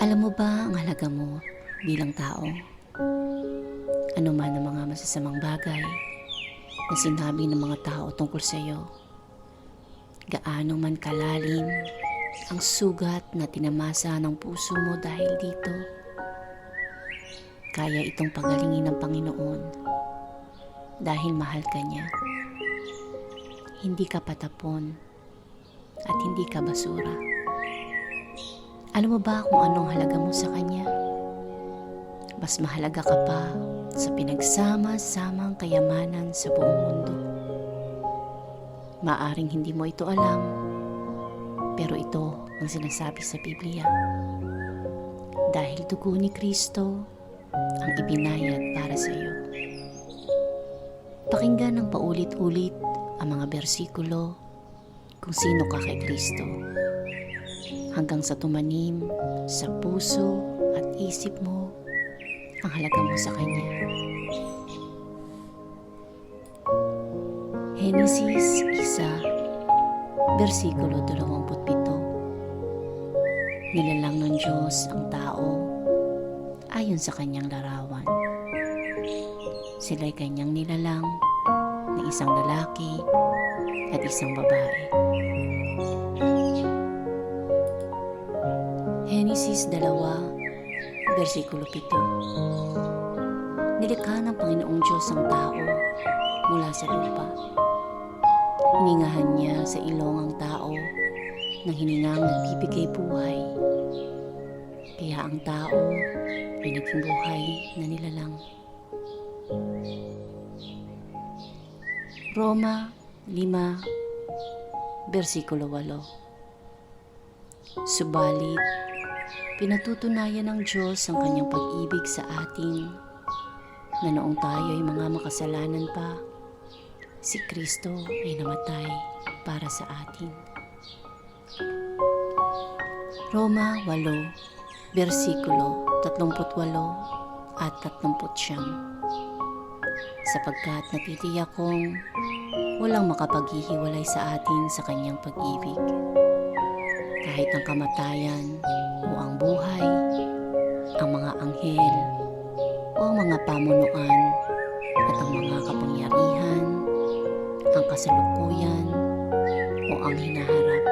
Alam mo ba ang halaga mo bilang tao? Ano man ang mga masasamang bagay na sinabi ng mga tao tungkol sa iyo, gaano man kalalim ang sugat na tinamasa ng puso mo dahil dito, kaya itong pagalingin ng Panginoon dahil mahal ka niya. Hindi ka patapon at hindi ka basura. Alam mo ba kung anong halaga mo sa Kanya? Mas mahalaga ka pa sa pinagsama-samang kayamanan sa buong mundo. Maaring hindi mo ito alam, pero ito ang sinasabi sa Biblia. Dahil dugo ni Kristo ang ibinayad para sa iyo. Pakinggan ng paulit-ulit ang mga bersikulo kung sino ka kay Kristo, hanggang sa tumanim sa puso at isip mo ang halaga mo sa Kanya. Henesis 1, versikulo 27. Nilalang ng Diyos ang tao ayon sa Kanyang larawan. Sila'y Kanyang nilalang na isang lalaki at isang babae. Henesis 2, versikulo 7. Nilikha ng Panginoong Diyos ang tao mula sa lupa. Hiningahan niya sa ilong ang tao ng hiningang nagbibigay buhay. Kaya ang tao ay naging buhay na nilalang. Roma 5, versikulo 8. Subalit, pinatutunayan ng Diyos ang Kanyang pag-ibig sa atin na noong tayo ay mga makasalanan pa, si Kristo ay namatay para sa atin. Roma 8, versikulo 38 at 39. Sapagkat natitiyak kong walang makapaghihiwalay sa atin sa Kanyang pag-ibig. Kahit ang kamatayan o ang buhay, ang mga anghel o ang mga pamunuan at ang mga kapangyarihan, ang kasalukuyan o ang hinaharap,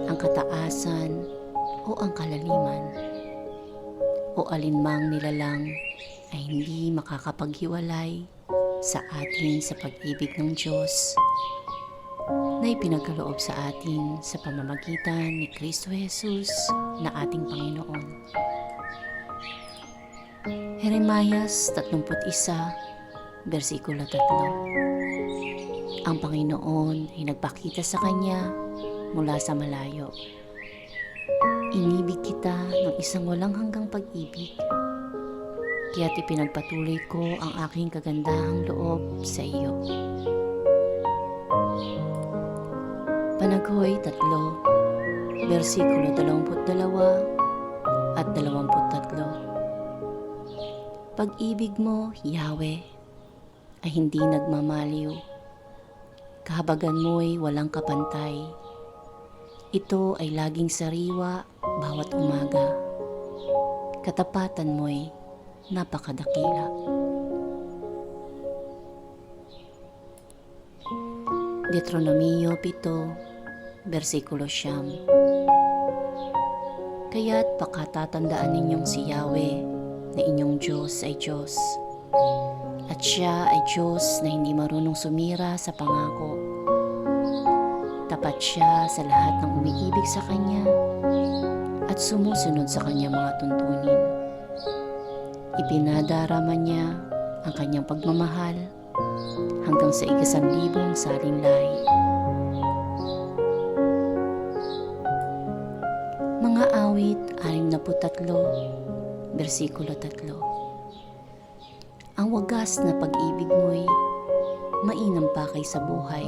ang kataasan o ang kalaliman, o alinmang nilalang ay hindi makakapaghiwalay sa atin sa pag-ibig ng Diyos na ipinagkaloob sa atin sa pamamagitan ni Kristo Jesus na ating Panginoon. Jeremias 31, versikulo 3. Ang Panginoon ay nagpakita sa kanya mula sa malayo. Inibig kita ng isang walang hanggang pag-ibig, kaya't ipinagpatuloy ko ang aking kagandahang loob sa iyo. Panaghoy 3, versikulo 22 at 23. Pag-ibig mo, Yahweh, ay hindi nagmamaliw. Kahabagan mo'y walang kapantay. Ito ay laging sariwa bawat umaga. Katapatan mo'y napakadakila. Deuteronomio 7, versikulo 9. Kaya't pakatatandaan ninyong si Yahweh na inyong Diyos ay Diyos, at Siya ay Diyos na hindi marunong sumira sa pangako. Tapat Siya sa lahat ng umiibig sa Kanya at sumusunod sa Kanyang mga tuntunin. Ipinadarama niya ang Kanyang pagmamahal hanggang sa 1,000 salinlahi. Mga awit 63, versikulo 3. Ang wagas na pag-ibig mo'y mainam pa kaysa buhay.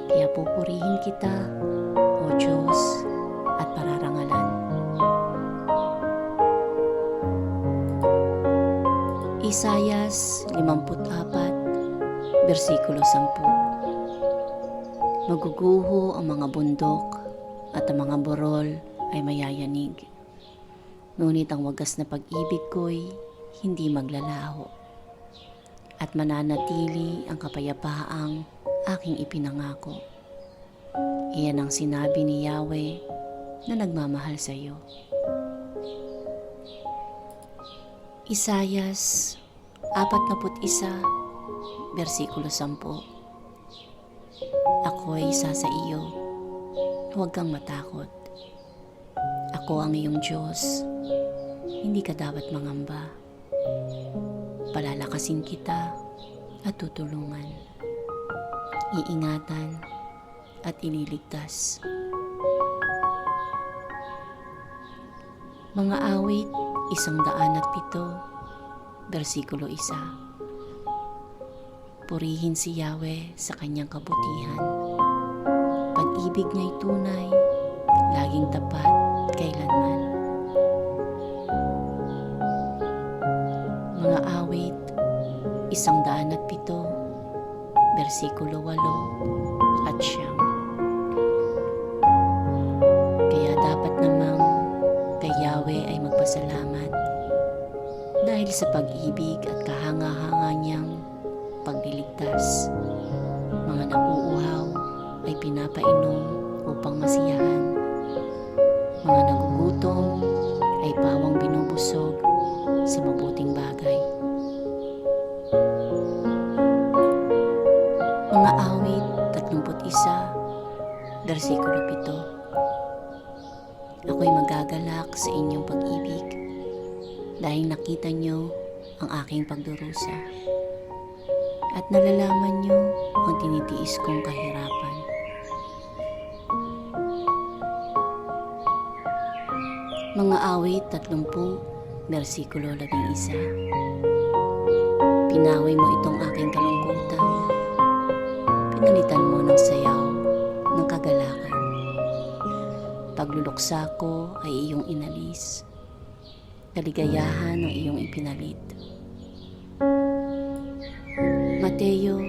Kaya pupurihin kita, O Diyos, at pararangalan. Isayas 54, versikulo 10. Maguguho ang mga bundok at ang mga burol ay mayayanig. Ngunit ang wagas na pag-ibig ko'y hindi maglalaho at mananatili ang kapayapaang aking ipinangako. Iyan ang sinabi ni Yahweh na nagmamahal sa iyo. Isayas 41, versikulo 10. Ako ay isa sa iyo, huwag kang matakot. Ako ang iyong Diyos, hindi ka dapat mangamba. Palalakasin kita at tutulungan, iingatan at ililigtas. Mga awit 107, versikulo 1. Purihin si Yahweh sa kanyang kabutihan. Pag-ibig niya'y tunay, laging tapat kailanman. Mga awit 107, versikulo 8 at 9. Kaya dapat namang kay Yahweh ay magpasalamat dahil sa pag-ibig at kahanga-hanga niyang pagliligtas. Mga nauuhaw ay pinapainom upang masiyahan. Mga nagugutom ay pawang binubusog sa mabuting bagay. Mga awit 31, versikulo 7. Ako'y magagalak sa inyong pag-ibig dahil nakita niyo ang aking pagdurusa at nalalaman niyo ang tinitiis kong kahirapan. Mga awit 30, versikulo 11. Pinaway mo itong aking kalungkutan, pinalitan mo ng sayaw ng kagalakan. Pagluluksa ko ay iyong inalis, kaligayahan ang iyong ipinalit. Mateo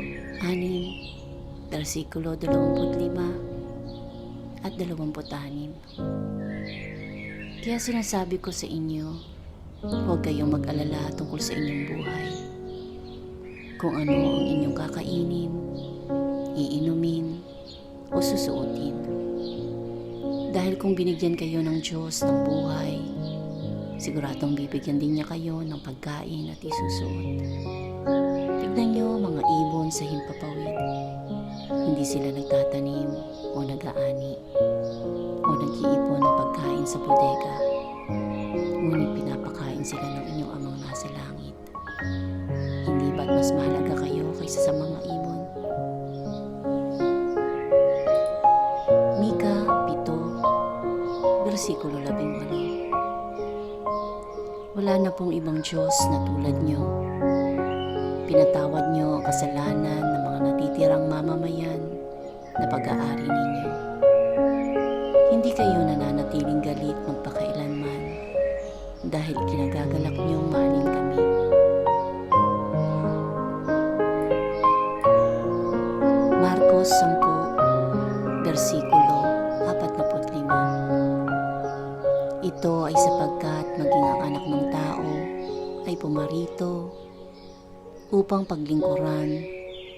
6, versikulo 25 at 26. Kaya sinasabi ko sa inyo, huwag kayong mag-alala tungkol sa inyong buhay. Kung ano ang inyong kakainin, iinumin, o susuotin. Dahil kung binigyan kayo ng Diyos ng buhay, siguradong bibigyan din niya kayo ng pagkain at isusuot. Tignan niyo mga ibon sa himpapawid. Hindi sila nagtatanim o nag-aani o nag-iipon ng pagkain sa bodega. Ngunit pinapakain sila ng inyong amang nasa langit. Hindi ba't mas mahalaga kayo kaysa sa mga ibon? Mika 7, versikulo 18. Wala na pong ibang Diyos na tulad niyo. Pinatawad niyo ang kasalanan ng mga natitirang mamamayan na pag-aari ninyo. Hindi kayo nananatiling galit magpakailanman dahil kinagagalak niyong mahalin kami. Marcos 10, versikulo 45. Ito ay sapagkat maging ang anak ng tao ay pumarito upang paglingkuran,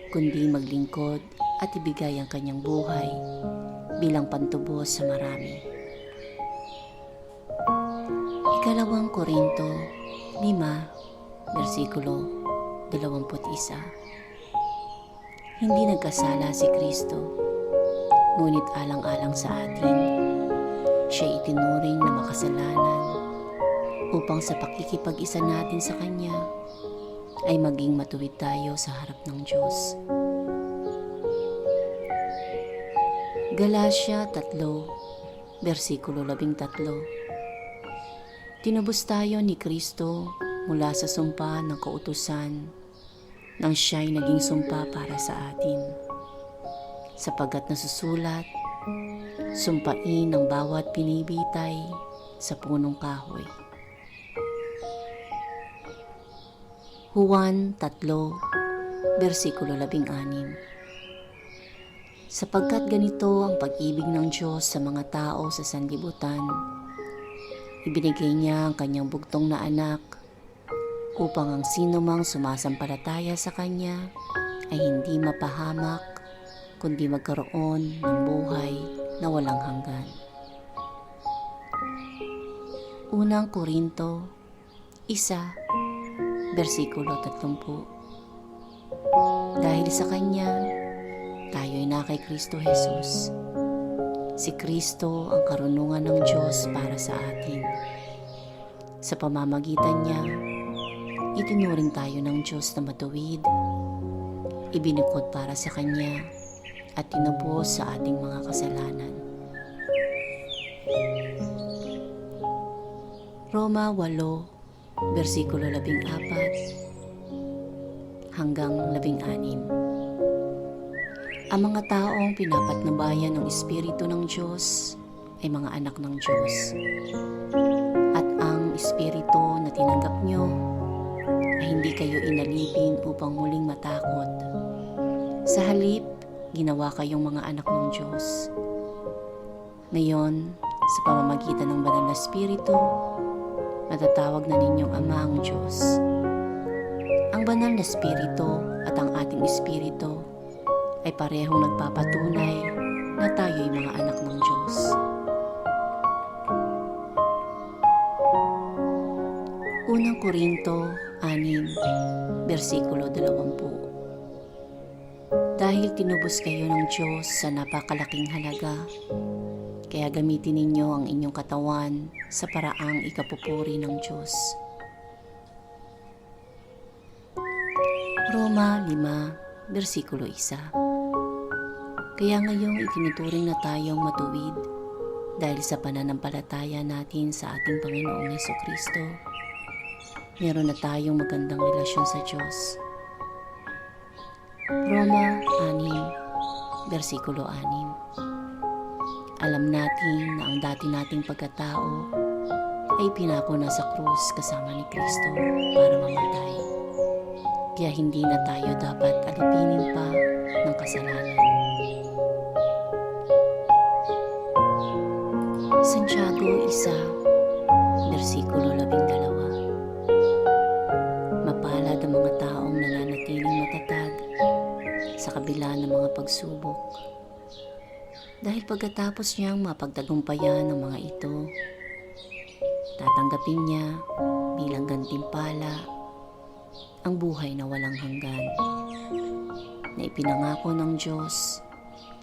kundi maglingkod at ibigay ang kanyang buhay bilang pantubos sa marami. Ikalawang Korinto 5, versikulo 21. Hindi nagkasala si Kristo, ngunit alang-alang sa atin, siya itinuring na makasalanan upang sa pakikipag-isa natin sa Kanya ay maging matuwid tayo sa harap ng Diyos. Galatia 3, versikulo 13. Tinubos tayo ni Kristo mula sa sumpa ng kautusan nang siya'y naging sumpa para sa atin. Sapagkat nasusulat, sumpain ang bawat pinibitay sa punong kahoy. Juan 3, versikulo 16. Sapagkat ganito ang pag-ibig ng Diyos sa mga tao sa sanlibutan, Ibinigay niya ang kanyang bugtong na anak upang ang sino mang sumasampalataya sa kanya ay hindi mapahamak kundi magkaroon ng buhay na walang hanggan. Unang Korinto 1, versikulo 30. Dahil sa Kanya, tayo'y na kay Kristo Jesus. Si Kristo ang karunungan ng Diyos para sa atin. Sa pamamagitan niya, itinuring tayo ng Diyos na matuwid, ibinukod para sa Kanya at tinubos sa ating mga kasalanan. Roma 8, versikulo 14 hanggang 16. Ang mga taong pinapatnubayan ng Espiritu ng Diyos ay mga anak ng Diyos. At ang Espiritu na tinanggap nyo ay hindi kayo inalipin upang muling matakot. Sa halip, ginawa kayong mga anak ng Diyos. Ngayon, sa pamamagitan ng Banal na Espiritu, natatawag na ninyong Ama ang Diyos. Ang Banal na Espiritu at ang ating Espiritu ay parehong nagpapatunay na tayo'y mga anak ng Diyos. Unang Korinto 6, versikulo 20. Dahil tinubos kayo ng Diyos sa napakalaking halaga, kaya gamitin ninyo ang inyong katawan sa paraang ikapupuri ng Diyos. Roma 5, versikulo 1. Kaya ngayong itinuturing na tayong matuwid dahil sa pananampalataya natin sa ating Panginoong Hesukristo, meron na tayong magandang relasyon sa Diyos. Roma 6, versikulo 6. Alam natin na ang dati nating pagkatao ay pinako na sa krus kasama ni Kristo para mamatay. Kaya hindi na tayo dapat alipinin pa ng kasalanan. Santiago 1, versikulo 12. Mapalad ang mga taong nananatiling matatag sa kabila ng mga pagsubok. Dahil pagkatapos niyang mapagtagumpayan ng mga ito, tatanggapin niya bilang gantimpala ang buhay na walang hanggan na ipinangako ng Diyos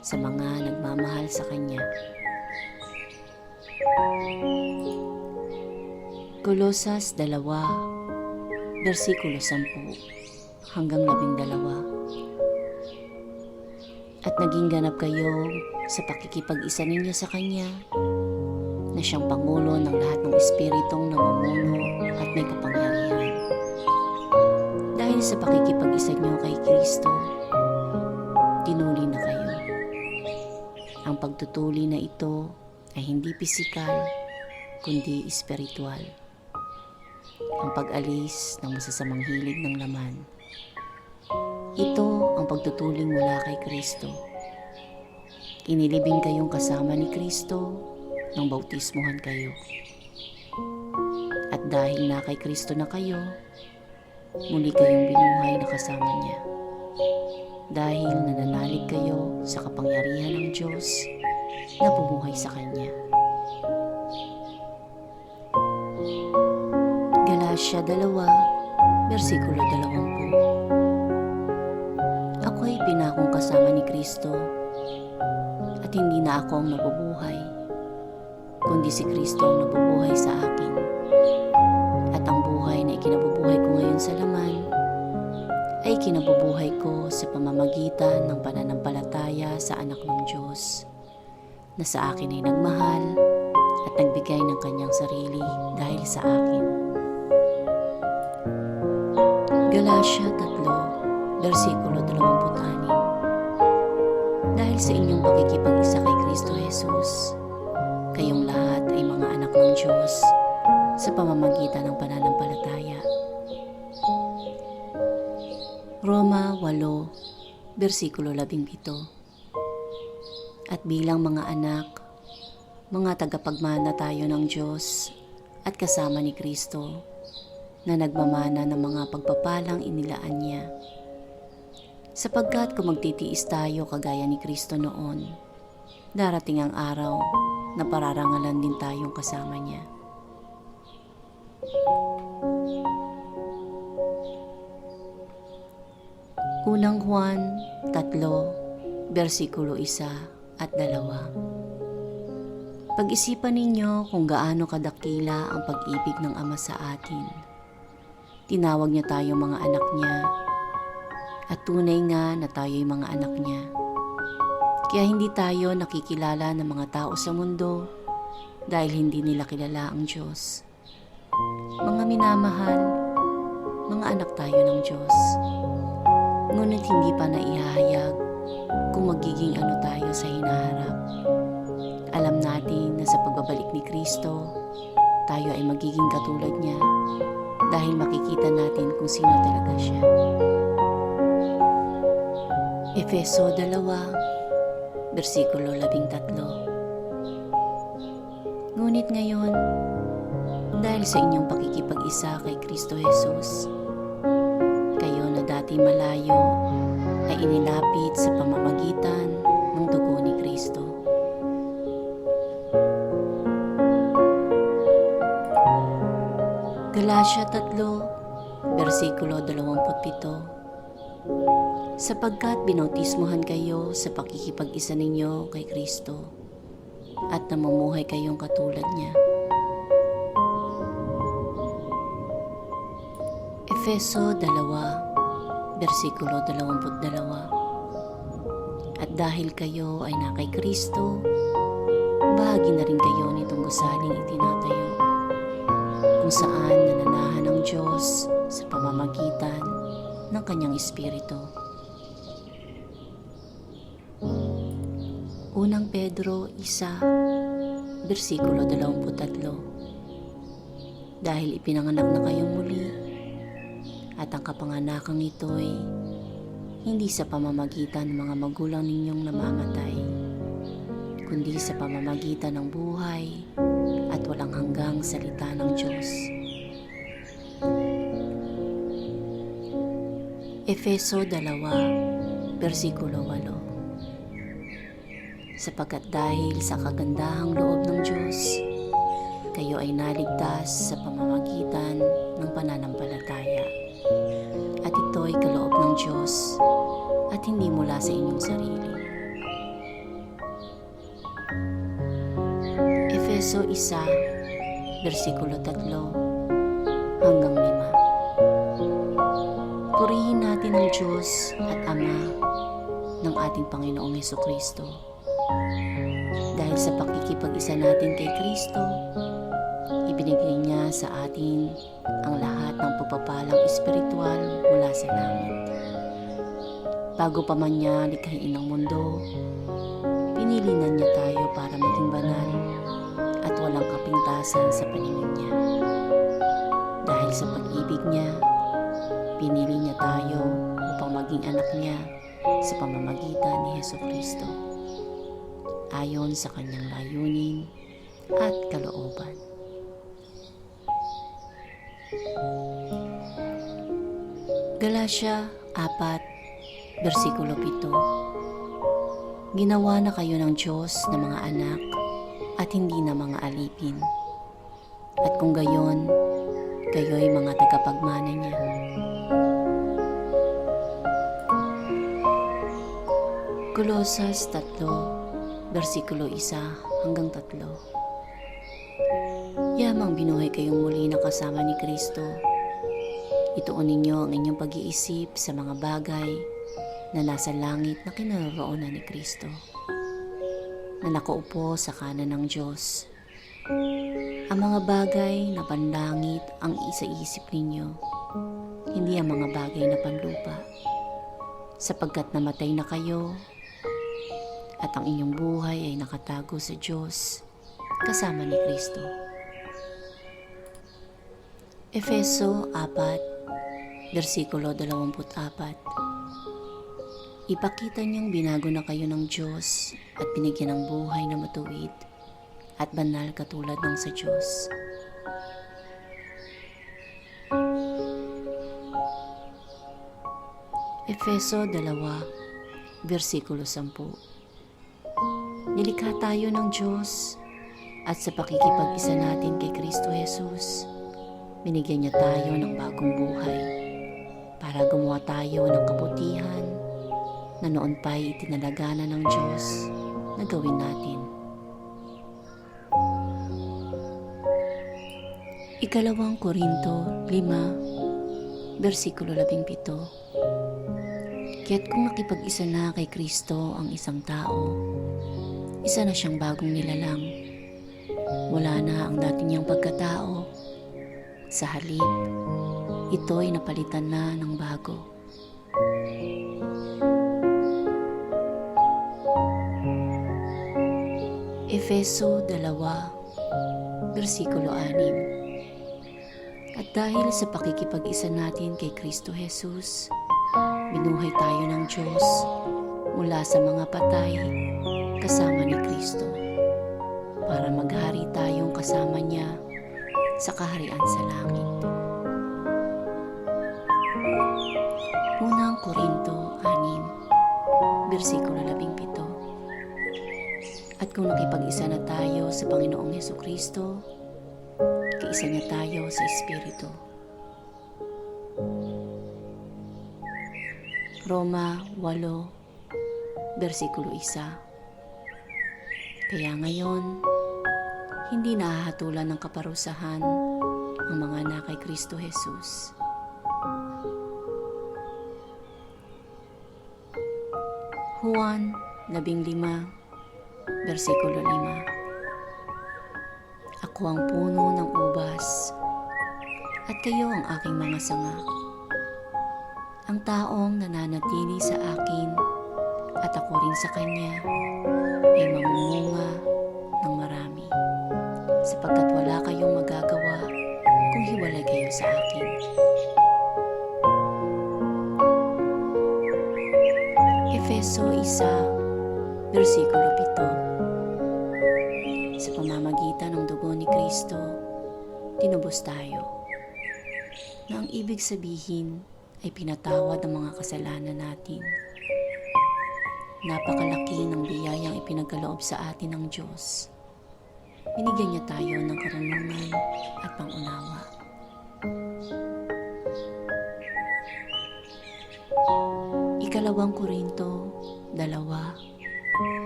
sa mga nagmamahal sa Kanya. Kolosas 2, versikulo 10 hanggang 12. At naging ganap kayo sa pakikipag-isa ninyo sa Kanya, na siyang Pangulo ng lahat ng Espiritong namumuno at may kapangyarihan. Dahil sa pakikipag-isa niyo kay Kristo, tinuli na kayo. Ang pagtutuli na ito ay hindi pisikal, kundi espiritual. Ang pag-alis ng masasamang hilig ng laman. Ito ang pagtutuling mula kay Kristo. Inilibing kayong kasama ni Kristo nang bautismuhan kayo. At dahil na kay Kristo na kayo, muli kayong binuhay na kasama niya. Dahil nananalig kayo sa kapangyarihan ng Diyos na bumuhay sa Kanya. Galatia 2, versikulo 20. Ako'y pinakong kasama ni Kristo at hindi na ako ang nabubuhay, kundi si Kristo ang nabubuhay sa akin. At ang buhay na ikinabubuhay ko ngayon sa laman ay kinabubuhay ko sa pamamagitan ng pananampalataya sa Anak ng Diyos na sa akin ay nagmahal at nagbigay ng kanyang sarili dahil sa akin. Galatia 3, versikulo 26. Dahil sa inyong pakikipag-isa kay Kristo Jesus, kayong lahat ay mga anak ng Diyos sa pamamagitan ng pananampalataya. Roma 8, versikulo 17. At bilang mga anak, mga tagapagmana tayo ng Diyos at kasama ni Kristo na nagmamana ng mga pagpapalang inilaan niya. Sapagkat kung magtitiis tayo kagaya ni Kristo noon, darating ang araw na pararangalan din tayong kasama niya. Unang Juan 3, versikulo 1 at 2. Pag-isipan ninyo kung gaano kadakila ang pag-ibig ng Ama sa atin. Tinawag niya tayong mga anak niya, at tunay nga na tayo'y mga anak niya. Kaya hindi tayo nakikilala ng mga tao sa mundo dahil hindi nila kilala ang Diyos. Mga minamahal, mga anak tayo ng Diyos. Ngunit hindi pa naihahayag kung magiging ano tayo sa hinaharap. Alam natin na sa pagbabalik ni Kristo, tayo ay magiging katulad niya dahil makikita natin kung sino talaga siya. Efeso 2, versikulo 13. Ngunit ngayon, dahil sa inyong pakikipag-isa kay Kristo Jesus, kayo na dati malayo ay inilapit sa pamamagitan ng dugo ni Kristo. Galatia 3, versikulo 27. Sapagkat binautismuhan kayo sa pakikipag-isa ninyo kay Kristo at namumuhay kayong katulad niya. Efeso 2, versikulo 22. At dahil kayo ay na kay Kristo, bahagi na rin kayo nitong gusaling itinatayo, kung saan nananahan ang Diyos sa pamamagitan ng Kanyang Espiritu. Unang Pedro 1, versikulo 23. Dahil ipinanganak na kayong muli, at ang kapanganakang ito'y hindi sa pamamagitan ng mga magulang ninyong namamatay, kundi sa pamamagitan ng buhay at walang hanggang salita ng Diyos. Efeso 2, versikulo 8. Sapagkat dahil sa kagandahang loob ng Diyos, kayo ay naligtas sa pamamagitan ng pananampalataya. At ito'y kaloob ng Diyos at hindi mula sa inyong sarili. Efeso 1, versikulo 3 hanggang 5. Purihin natin ang Diyos at Ama ng ating Panginoong Hesukristo. Dahil sa pakikipag-isa natin kay Kristo, ibinigay niya sa atin ang lahat ng pagpapalang espiritual mula sa langit. Bago pa man niya likhain ang mundo, pinili na niya tayo para maging banal at walang kapintasan sa paningin niya. Dahil sa pag-ibig niya, pinili niya tayo upang maging anak niya sa pamamagitan ni Hesukristo, ayon sa kanyang layunin at kalooban. Galatia 4, versikulo 7. Ginawa na kayo ng Diyos na mga anak at hindi na mga alipin. At kung gayon, kayo'y mga tagapagmana niya. Kolosas 3, versikulo 1 hanggang 3. Yamang binuhay kayong muli na kasama ni Kristo. Ituon ninyo ang inyong pag-iisip sa mga bagay na nasa langit na kinaroroonan ni Kristo, na nakaupo sa kanan ng Diyos. Ang mga bagay na panlangit ang isa-isip ninyo, hindi ang mga bagay na panlupa, sapagkat namatay na kayo at ang inyong buhay ay nakatago sa Diyos kasama ni Kristo. Efeso 4, versikulo 24. Ipakita niyang binago na kayo ng Diyos at binigyan ng buhay na matuwid at banal katulad ng sa Diyos. Efeso 2, versikulo 10. Nilikha tayo ng Diyos at sa pakikipag-isa natin kay Kristo Jesus, binigyan niya tayo ng bagong buhay para gumawa tayo ng kabutihan na noon pa'y itinalagana ng Diyos na gawin natin. Ikalawang Korinto 5, versikulo 17. Kaya't kung nakipag-isa na kay Kristo ang isang tao, isa na siyang bagong nilalang. Wala na ang dati niyang pagkatao. Sa halip, ito'y napalitan na ng bago. Efeso 2, versikulo 6. At dahil sa pakikipag-isa natin kay Kristo Jesus, binuhay tayo ng Diyos mula sa mga patay kasama ni Kristo para maghari tayong kasama niya sa kaharian sa langit. Unang Korinto 6, versikulo 17. At kung nakipag-isa na tayo sa Panginoong Hesukristo, kaisa niya tayo sa Espiritu. Roma 8, versikulo 1. Kaya ngayon, hindi nahahatulan ng kaparusahan ang mga anak kay Kristo Jesus. Juan 15, versikulo 5. Ako ang puno ng ubas, at kayo ang aking mga sanga. Ang taong nananatili sa akin at ako rin sa kanya ay mamumunga ng marami, sapagkat wala kayong magagawa kung hiwalay kayo sa akin. Efeso 1, versikulo 7. Sa pamamagitan ng dugo ni Kristo, tinubos tayo, na ang ibig sabihin ay pinatawad ang mga kasalanan natin. Napakalaki ng biyayang ipinagkaloob sa atin ng Diyos. Binigyan niya tayo ng karunungan at pangunawa. Ikalawang Korinto 2,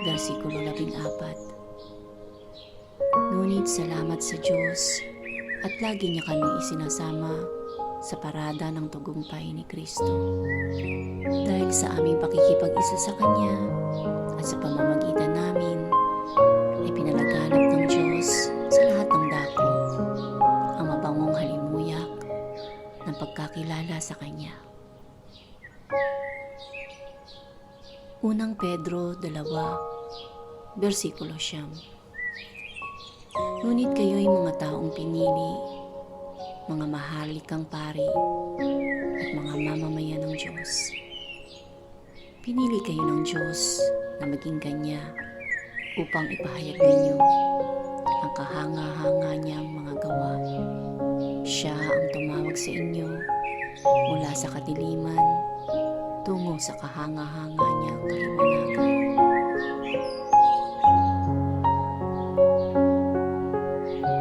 versikulo 14. Ngunit salamat sa Diyos at lagi niya kaming isinasama sa parada ng tagumpay ni Kristo. Dahil sa aming pakikipag-isa sa Kanya at sa pamamagitan namin, ay pinalaganap ng Diyos sa lahat ng dako ang mabangong halimuyak ng pagkakilala sa Kanya. Unang Pedro 2, versikulo 9. Ngunit kayo'y mga taong pinili, mga mahalikang pari at mga mamamayan ng Diyos. Pinili kayo ng Diyos na maging Kanya upang ipahayag ninyo ang kahanga-hanga niyang mga gawa. Siya ang tumawag sa inyo mula sa kadiliman tungo sa kahanga-hanga niyang kaliwanagan.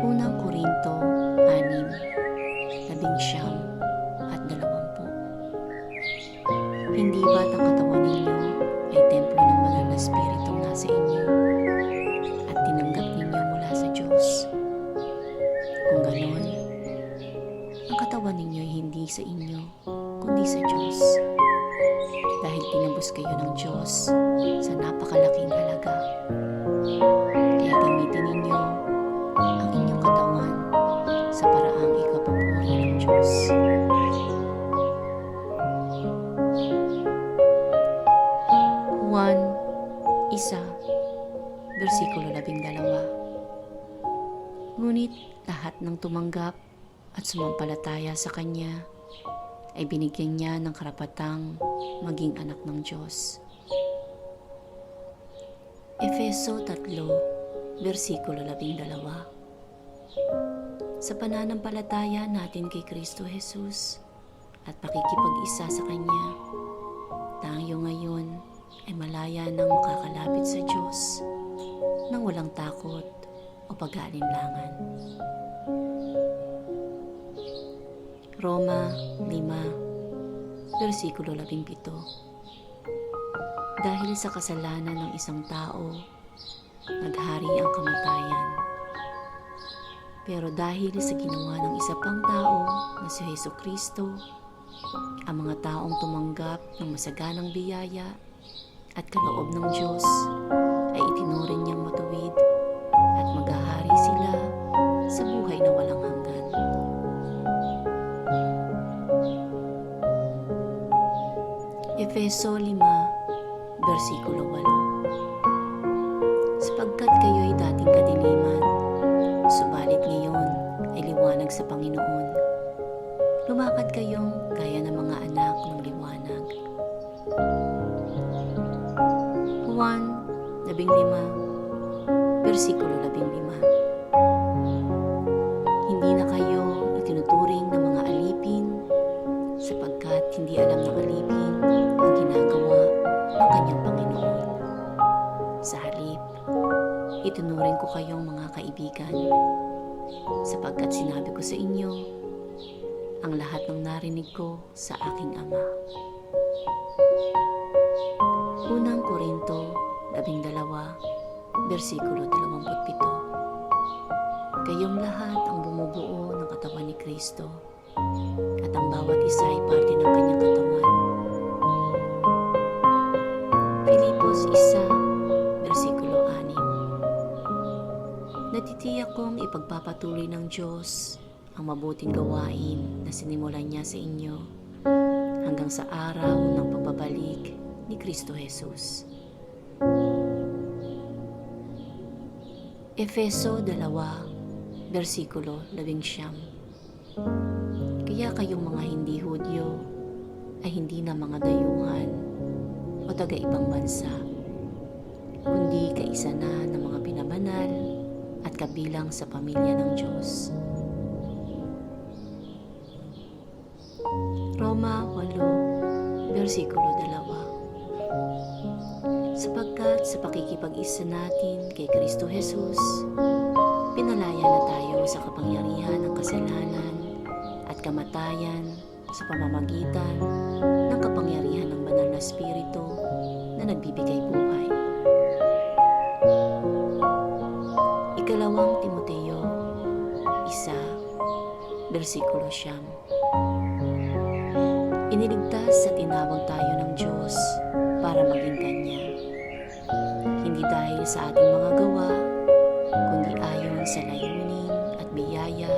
Unang Korinto 6, 19 at 20. Hindi ba't ang katawan ninyo ay templo ng banal na Espiritong nasa inyo at tinanggap ninyo mula sa Diyos? Kung ganon, ang katawan ninyo ay hindi sa inyo, kundi sa Diyos. Dahil tinubos kayo ng Diyos sa napakalaking halaga. Kaya gamitin ninyo ang inyong katawan sa paraang ikapupuri ng Diyos. Juan 1, versikulo 12. Ngunit lahat ng tumanggap at sumampalataya sa Kanya ay binigyan niya ng karapatang maging anak ng Diyos. Efeso 3, versikulo 12. Sa pananampalataya natin kay Kristo Jesus at pakikipag-isa sa Kanya, tayo ngayon ay malaya nang makakalapit sa Diyos nang walang takot o pag-aalinlangan. Roma 5, versikulo 17. Dahil sa kasalanan ng isang tao, naghari ang kamatayan. Pero dahil sa ginawa ng isa pang tao na si Jesucristo, ang mga taong tumanggap ng masaganang biyaya at kaloob ng Diyos ay itinuring niyang matuwid at maghahari sila sa buhay na walang hanggan. Efeso 5, versikulo 8. Sapagkat kayo'y dating kadiliman, subalit ngayon ay liwanag sa Panginoon. Lumakad kayong gaya ng mga anak ng liwanag. Juan 15, versikulo 15. Hindi na kayo itinuturing ng mga alipin, sapagkat hindi alam ng alipin ang ginagawa ng kanyang Panginoon. Sa halip, itinuring ko kayong mga kaibigan, sapagkat sinabi ko sa inyo ang lahat ng narinig ko sa aking Ama. Unang Korinto 12, versikulo 27. Kayong lahat ang bumubuo ng katawan ni Kristo, at ang bawat isa ay parte ng kanyang katawan. Filipos 1, versikulo 6. Natitiyak kong ipagpapatuloy ng Diyos ang mabuting gawain na sinimulan niya sa inyo hanggang sa araw ng pagbabalik ni Kristo Jesus. Efeso 2, versikulo 11. Kaya kayong mga hindi Hudyo ay hindi na mga dayuhan o taga-ibang bansa, kundi kaisa na ng mga binabanal at kabilang sa pamilya ng Diyos. Roma 8, versikulo 2. Sapagkat sa pakikipag-isa natin kay Kristo Jesus, pinalaya na tayo sa kapangyarihan ng kasalanan at kamatayan sa pamamagitan ng kapangyarihan ng banal na Espiritu na nagbibigay buhay. Ikalawang Timoteo 1, versikulo 9. Iniligtas at tinawag tayo ng Diyos para maging Kanya, hindi dahil sa ating mga gawa, kundi ayon sa layunin at biyaya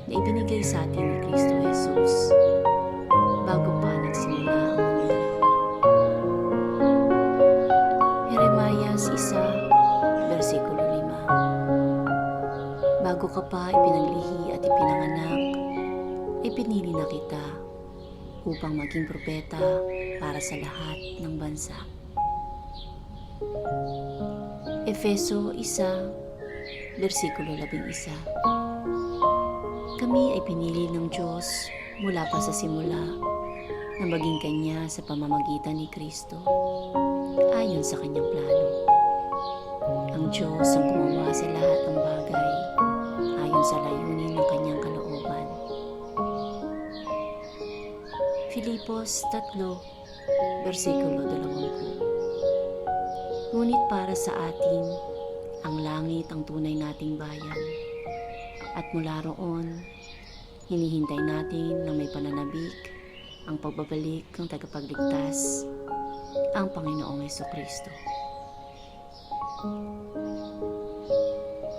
na ibinigay sa atin ni Kristo Jesus bago pa nagsimula ang mundo. Jeremias 1, versikulo 5. Bago ka pa ipinaglihi at ipinanganak, ipinili na kita upang maging propeta para sa lahat ng bansa. Efeso 1, versikulo 11. Kami ay pinili ng Diyos mula pa sa simula na maging Kanya sa pamamagitan ni Kristo, ayon sa Kanyang plano. Ang Diyos ang gumawa sa lahat ng bagay ayon sa layunin ng Kanyang kalooban. Filipos 3, versikulo 20. Ngunit para sa atin, ang langit ang tunay nating bayan, at mula roon, hinihintay natin na may pananabik ang pagbabalik ng tagapagligtas, ang Panginoong Jesucristo.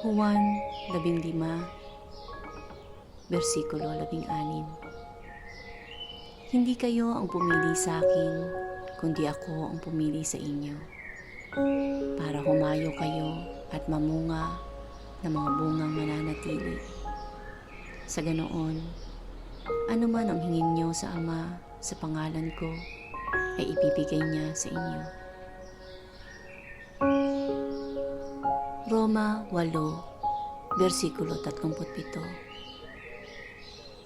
Juan 15, versikulo 16. Hindi kayo ang pumili sa akin, kundi ako ang pumili sa inyo, para humayo kayo at mamunga ng mga bungang mananatili. Sa ganoon, ano man ang hingin niyo sa Ama sa pangalan ko, ay ibibigay niya sa inyo. Roma 8, versikulo 37.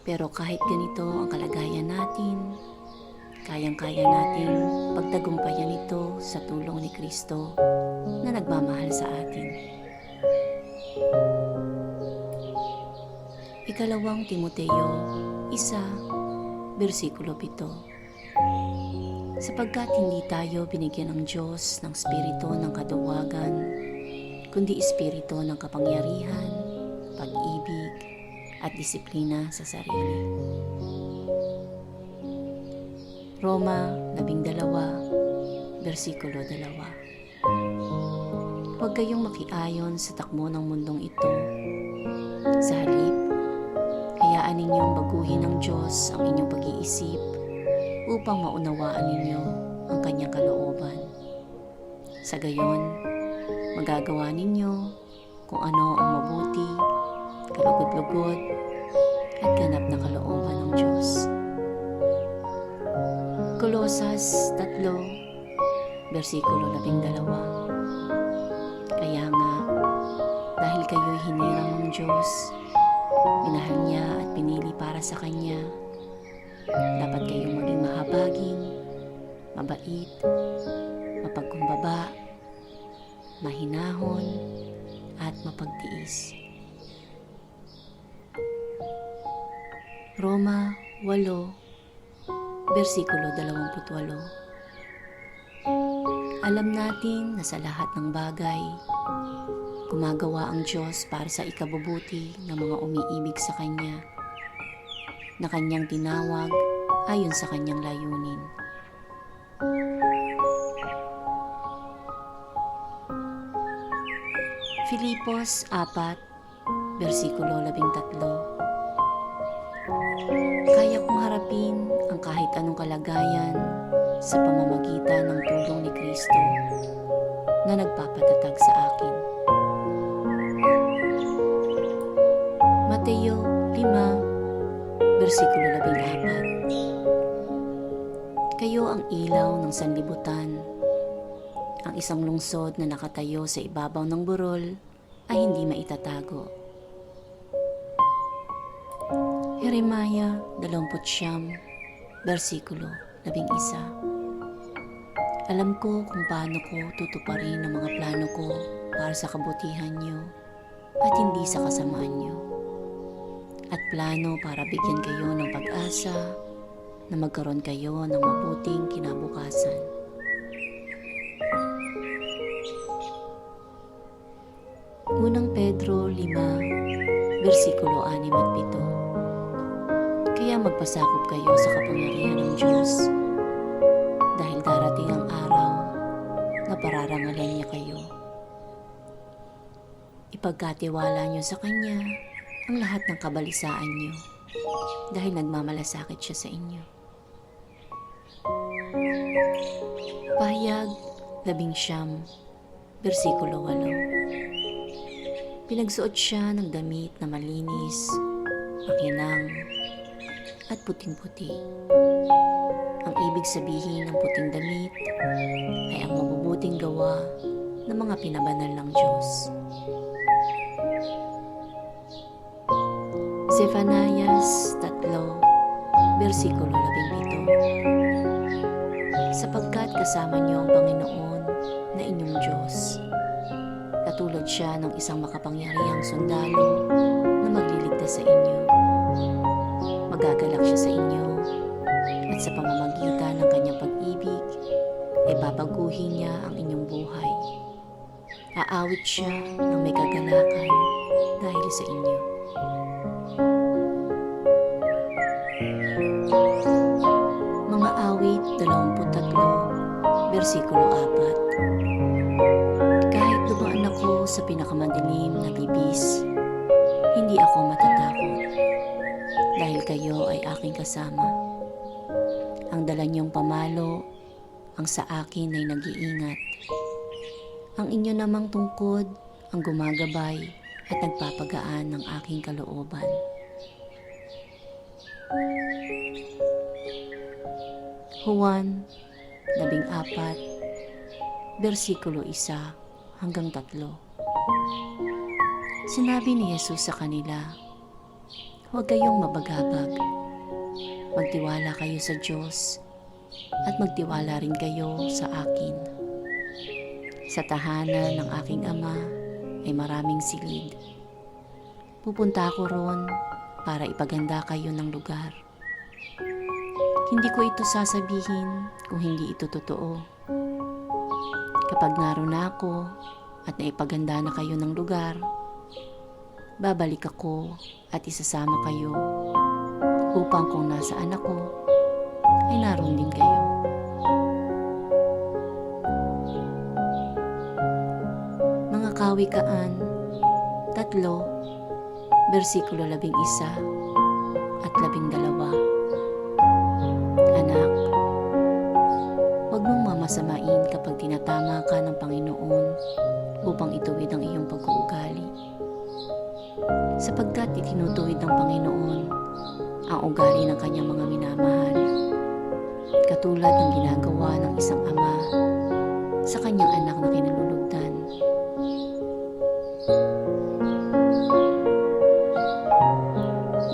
Pero kahit ganito ang kalagayan natin, kayang-kaya nating pagtagumpayan ito sa tulong ni Kristo na nagmamahal sa atin. Ikalawang Timoteo 1, versikulo 7. Sapagkat hindi tayo binigyan ng Diyos ng espiritu ng kaduwagan, kundi espiritu ng kapangyarihan, pag-ibig, at disiplina sa sarili. Roma 12, versikulo 2. Huwag kayong makiayon sa takbo ng mundong ito. Sa halip, hayaan ninyong baguhin ng Diyos ang inyong pag-iisip upang maunawaan ninyo ang kanyang kalooban. Sa gayon, magagawa ninyo kung ano ang mabuti, kalugod-lugod, at ganap na kalooban ng Diyos. Kolosas 3, versikulo 12. Kaya nga, dahil kayo'y hinirang ng Diyos, minahal niya at pinili para sa Kanya, dapat kayong maging mahabagin, mabait, mapagkumbaba, mahinahon, at mapagtiis. Roma 8, versikulo 28. Alam natin na sa lahat ng bagay, gumagawa ang Diyos para sa ikabubuti ng mga umiibig sa Kanya, na Kanyang tinawag ayon sa Kanyang layunin. Filipos 4, versikulo 13. Kaya kong harapin ang kahit anong kalagayan sa pamamagitan ng tulong ni Kristo na nagpapatatag sa akin. Mateo 5, versikulo 14. Kayo ang ilaw ng sanlibutan. Ang isang lungsod na nakatayo sa ibabaw ng burol ay hindi maitatago. Jeremiah 29, versikulo 11. Alam ko kung paano ko tutuparin ang mga plano ko para sa kabutihan niyo at hindi sa kasamaan niyo, at plano para bigyan kayo ng pag-asa na magkaroon kayo ng mabuting kinabukasan. Unang Pedro 5, versikulo 6 at 7. Kaya magpasakop kayo sa kapangyarihan ng Diyos, dahil darating ang araw na pararangalan niya kayo. Ipagkatiwala niyo sa Kanya ang lahat ng kabalisaan niyo, dahil nagmamalasakit siya sa inyo. Pahayag 11, versikulo 8. Pinagsuot siya ng damit na malinis, makinang, at puting-puti. Ang ibig sabihin ng puting damit ay ang mabubuting gawa ng mga pinabanal ng Diyos. Zephanias 3, versikulo 17. Sapagkat kasama niyo ang Panginoon na inyong Diyos, katulad siya ng isang makapangyarihang sundalo na magliligtas sa inyo. Magagalak siya sa inyo, at sa pamamagitan ng kanyang pag-ibig ay babaguhin niya ang inyong buhay. Aawit siya ng may kagalakan dahil sa inyo. Mga awit 23, versikulo 4. Kahit dumaan ako sa pinakamadilim na bibis, hindi ako matatakot, dahil kayo ay aking kasama. Ang dala niyong pamalo, ang sa akin ay nag-iingat. Ang inyo namang tungkod, ang gumagabay at nagpapagaan ng aking kalooban. Juan 14, versikulo 1 hanggang 3. Sinabi ni Jesus sa kanila, huwag kayong mabagabag. Magtiwala kayo sa Diyos at magtiwala rin kayo sa akin. Sa tahanan ng aking ama ay maraming silid. Pupunta ako ron para ipaganda kayo ng lugar. Hindi ko ito sasabihin kung hindi ito totoo. Kapag naroon na ako at naipaganda na kayo ng lugar, babalik ako at isasama kayo upang kung nasaan ako ay naroon din kayo. Mga Kawikaan 3, versikulo 11 at 12. Anak, huwag mong mamasamain kapag tinatama ka ng Panginoon upang ituwid ang iyong pag-uugali. Sapagkat itinutuwid ng Panginoon ang ugali ng kanyang mga minamahal, katulad ng ginagawa ng isang ama sa kanyang anak na kinalulugdan.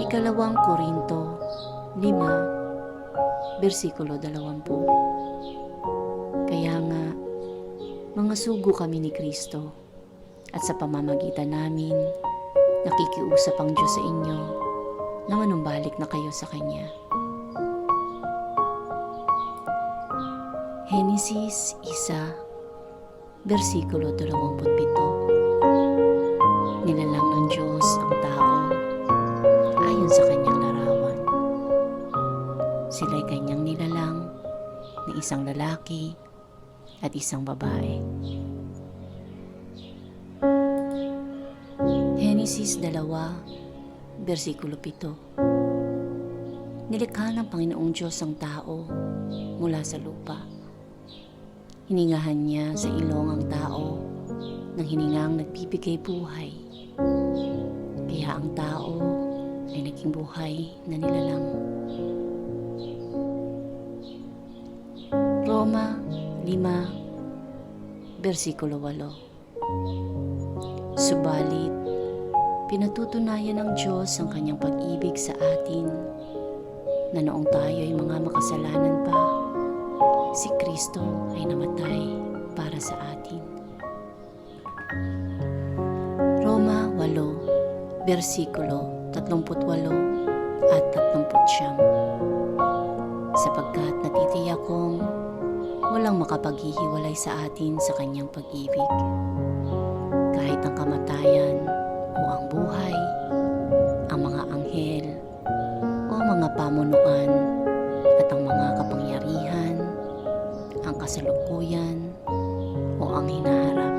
Ikalawang Korinto 5, versikulo 20. Kaya nga, mga sugo kami ni Kristo, at sa pamamagitan namin, nakikiusap ang Diyos sa inyo na manumbalik na kayo sa Kanya. Henesis 1, versikulo 27. Nilalang ng Diyos ang tao ayon sa Kanyang larawan. Sila'y Kanyang nilalang na isang lalaki at isang babae. Henesis 2, versikulo 7. Nilikha ng Panginoong Diyos ang tao mula sa lupa. Hiningahan niya sa ilong ang tao ng hiningang nagbibigay buhay. Kaya ang tao ay naging buhay na nilalang. Roma 5, versikulo 8. Subalit, pinatutunayan ng Diyos ang kanyang pag-ibig sa atin na noong tayo ay mga makasalanan pa, si Kristo ay namatay para sa atin. Roma 8, versikulo 38 at 39. Sapagkat natitiyak kong walang makapaghihiwalay sa atin sa kanyang pag-ibig, kahit ang kamatayan o ang buhay, ang mga anghel o ang mga pamunuan at ang mga kapangyarihan, ang kasalukuyan o ang hinaharap,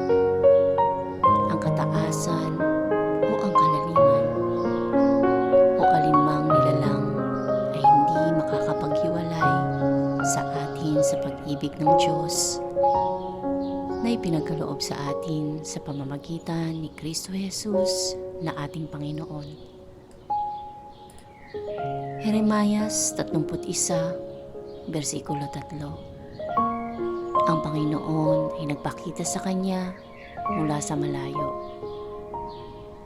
ang kataasan o ang kalaliman, o alinmang nilalang ay hindi makakapaghiwalay sa atin sa pag-ibig ng Diyos na ipinagkaloob sa atin sa pamamagitan ni Kristo Jesus na ating Panginoon. Jeremias 31, versikulo 3. Ang Panginoon ay nagpakita sa kanya mula sa malayo.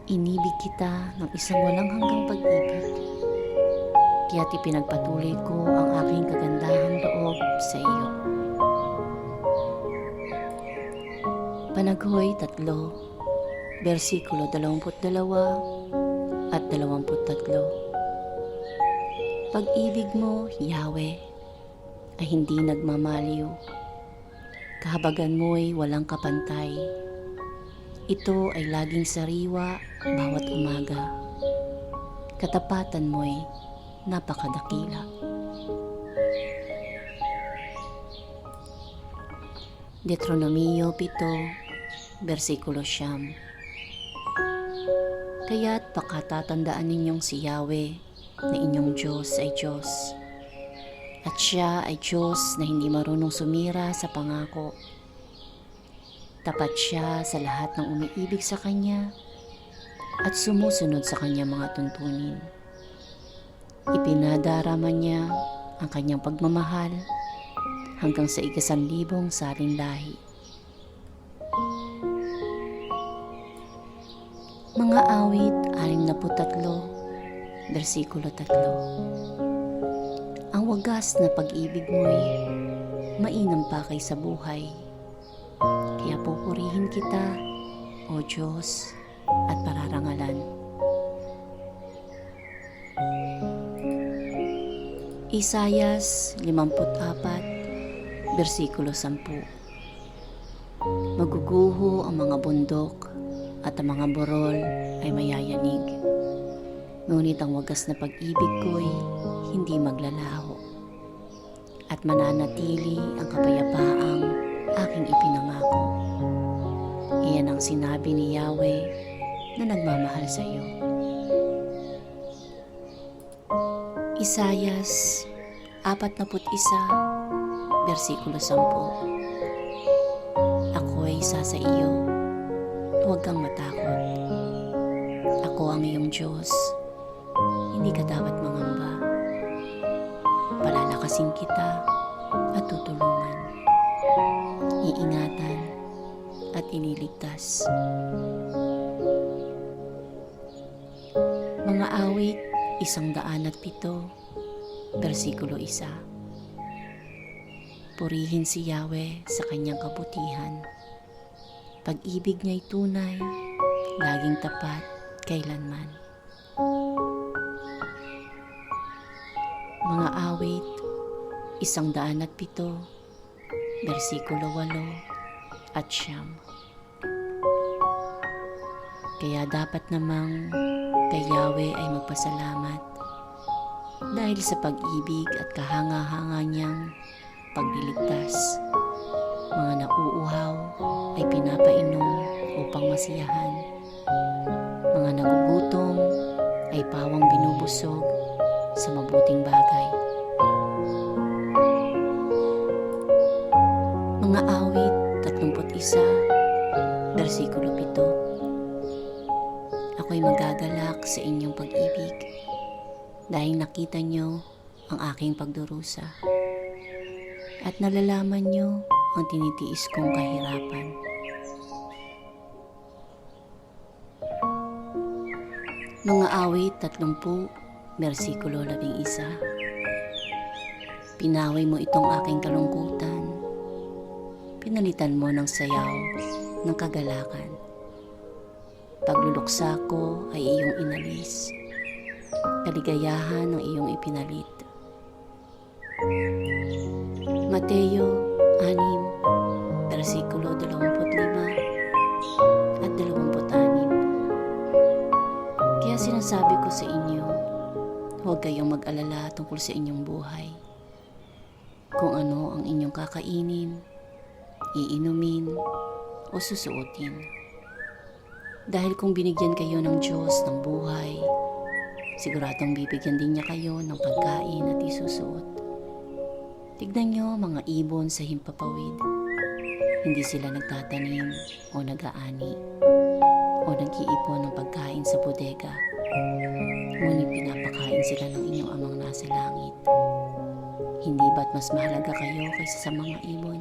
Inibig kita ng isang walang hanggang pag-ibig, kaya't ipinagpatuloy ko ang aking kagandahang loob sa iyo. Panaghoy 3, versikulo 22 at 23. Pag-ibig mo, Yahweh, ay hindi nagmamaliw. Kahabagan mo'y walang kapantay. Ito ay laging sariwa bawat umaga. Katapatan mo'y napakadakila. Deuteronomio 7, versikulo 9. Kaya't pakatatandaan ninyong si Yahweh na inyong Diyos ay Diyos, at siya ay Diyos na hindi marunong sumira sa pangako. Tapat siya sa lahat ng umiibig sa Kanya at sumusunod sa Kanyang mga tuntunin. Ipinadarama niya ang Kanyang pagmamahal hanggang sa 1,000 saling lahi. Mga awit 63, versikulo 3. Ang wagas na pag-ibig mo'y mainam pa kaysa buhay. Kaya pupurihin kita, O Diyos, at pararangalan. Isayas 54, versikulo 10. Maguguho ang mga bundok at ang mga burol ay mayayanig. Ngunit ang wagas na pag-ibig ko'y hindi maglalaho. At mananatili ang kapayapaang aking ipinangako. Iyan ang sinabi ni Yahweh na nagmamahal sa iyo. Isayas 41, versikulo 10. Ako ay isa sa iyo, huwag kang matakot. Ako ang iyong Diyos, hindi ka dapat mangamba. Palalakasin kita at tutulungan, iingatan at iniligtas. Mga awit 107, versikulo 1. Purihin si Yahweh sa kanyang kabutihan. Pag-ibig niya'y tunay, laging tapat, kailanman. Mga awit 107, versikulo 8 at 9. Kaya dapat namang kay Yahweh ay magpasalamat dahil sa pag-ibig at kahanga-hanga niyang pagliligtas. Mga nauuhaw ay pinapainom upang masiyahan. Mga nagugutom ay pawang binubusog sa mabuting bagay. Mga awit 31, versikulo 7. Ako'y magagalak sa inyong pag-ibig dahil nakita niyo ang aking pagdurusa at nalalaman niyo ang tinitiis kong kahirapan. Mga awit 30, versikulo 11. Pinaway mo itong aking kalungkutan, pinalitan mo ng sayaw ng kagalakan. Pagluluksa ko ay iyong inalis, kaligayahan ng iyong ipinalit. Mateo 6, versikulo 25 at 26. Kaya sinasabi ko sa inyo, huwag kayong mag-alala tungkol sa inyong buhay. Kung ano ang inyong kakainin, iinumin o susuotin. Dahil kung binigyan kayo ng Diyos ng buhay, siguradong bibigyan din niya kayo ng pagkain at isusuot. Tignan niyo mga ibon sa himpapawid. Hindi sila nagtatanim o nag-aani o nag-iipon ng pagkain sa bodega. Ngunit pinapakain sila ng inyong amang nasa langit. Hindi ba't mas mahalaga kayo kaysa sa mga ibon?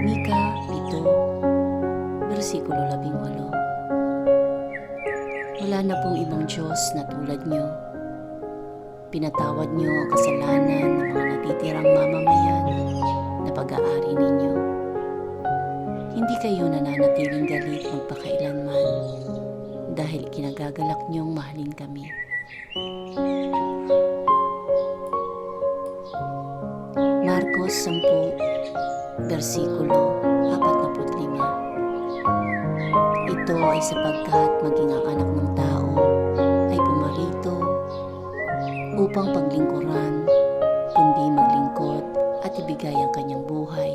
Mika 7, versikulo 18. Wala na pong ibang Diyos na tulad niyo. Pinatawad niyo ang kasalanan ng mga natitirang mamamayan na pag-aari ninyo. Hindi kayo nananatiling galit magpakailanman dahil kinagagalak niyong mahalin kami. Marcos 10, versikulo 45. Ito ay sapagkat maging ang anak ng tao ay pumarito upang paglingkuran, kundi maglingkod at ibigay ang kanyang buhay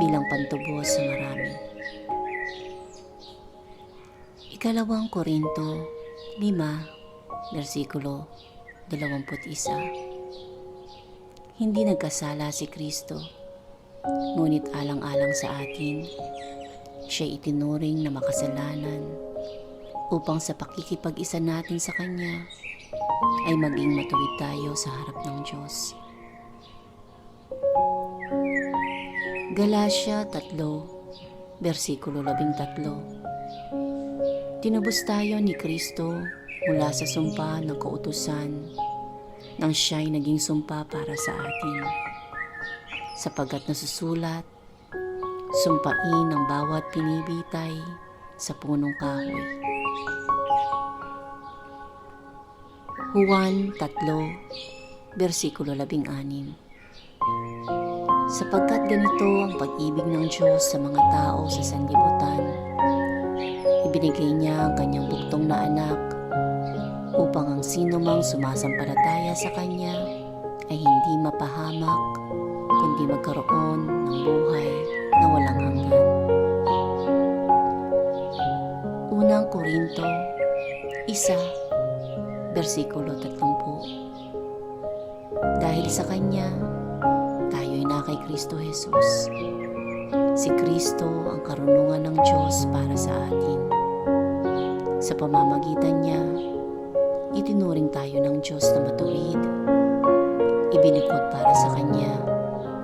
bilang pantubos sa marami. Ikalawang Korinto 5, versikulo 21. Hindi nagkasala si Kristo, ngunit alang-alang sa atin, siya itinuring na makasalanan upang sa pakikipag-isa natin sa Kanya ay maging matuwid tayo sa harap ng Diyos. Galatia 3, versikulo 13. Tinubos tayo ni Kristo mula sa sumpa ng kautusan nang siya'y naging sumpa para sa atin. Sapagkat nasusulat, sumpain ang bawat pinibitay sa punong kahoy. Juan 3, versikulo 16. Sapagkat ganito ang pag-ibig ng Diyos sa mga tao sa sanlibutan, ibinigay niya ang kanyang buktong na anak upang ang sino mang sumasampalataya sa kanya ay hindi mapahamak kundi magkaroon ng buhay na walang hanggan. Unang Korinto 1, versikulo 30. Dahil sa kanya, tayo'y na kay Kristo Jesus. Si Kristo ang karunungan ng Diyos para sa atin. Sa pamamagitan niya, itinuring tayo ng Diyos na matuwid, ibinikot para sa Kanya,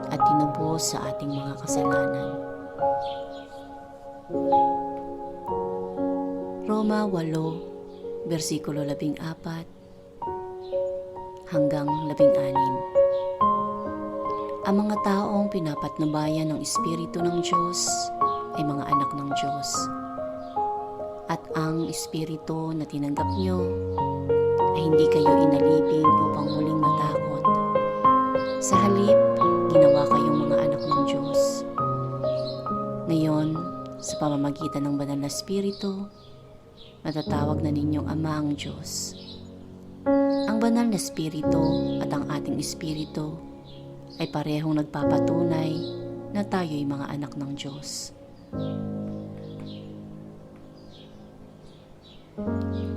at tinubos sa ating mga kasalanan. Roma 8, versikulo 14 hanggang 16. Ang mga taong pinapatnubayan ng Espiritu ng Diyos ay mga anak ng Diyos. At ang Espiritu na tinanggap nyo ay hindi kayo inalipin upang muling matakot. Sa halip, ginawa kayong mga anak ng Diyos. Ngayon, sa pamamagitan ng banal na Espiritu, natatawag na ninyong Ama ang Diyos. Ang banal na Espiritu at ang ating Espiritu ay parehong nagpapatunay na tayo'y mga anak ng Diyos.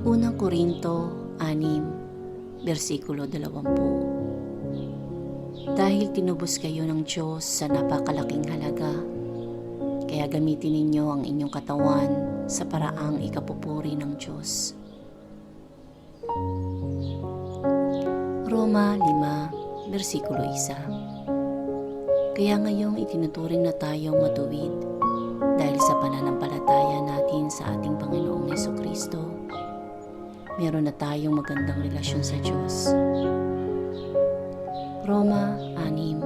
Unang Korinto 6, versikulo 20. Dahil tinubos kayo ng Diyos sa napakalaking halaga, kaya gamitin ninyo ang inyong katawan sa paraang ikapupuri ng Diyos. Roma 5, versikulo 1. Kaya ngayong itinuturing na tayong matuwid dahil sa pananampalataya natin sa ating Panginoong Jesucristo, meron na tayong magandang relasyon sa Diyos. Roma 6,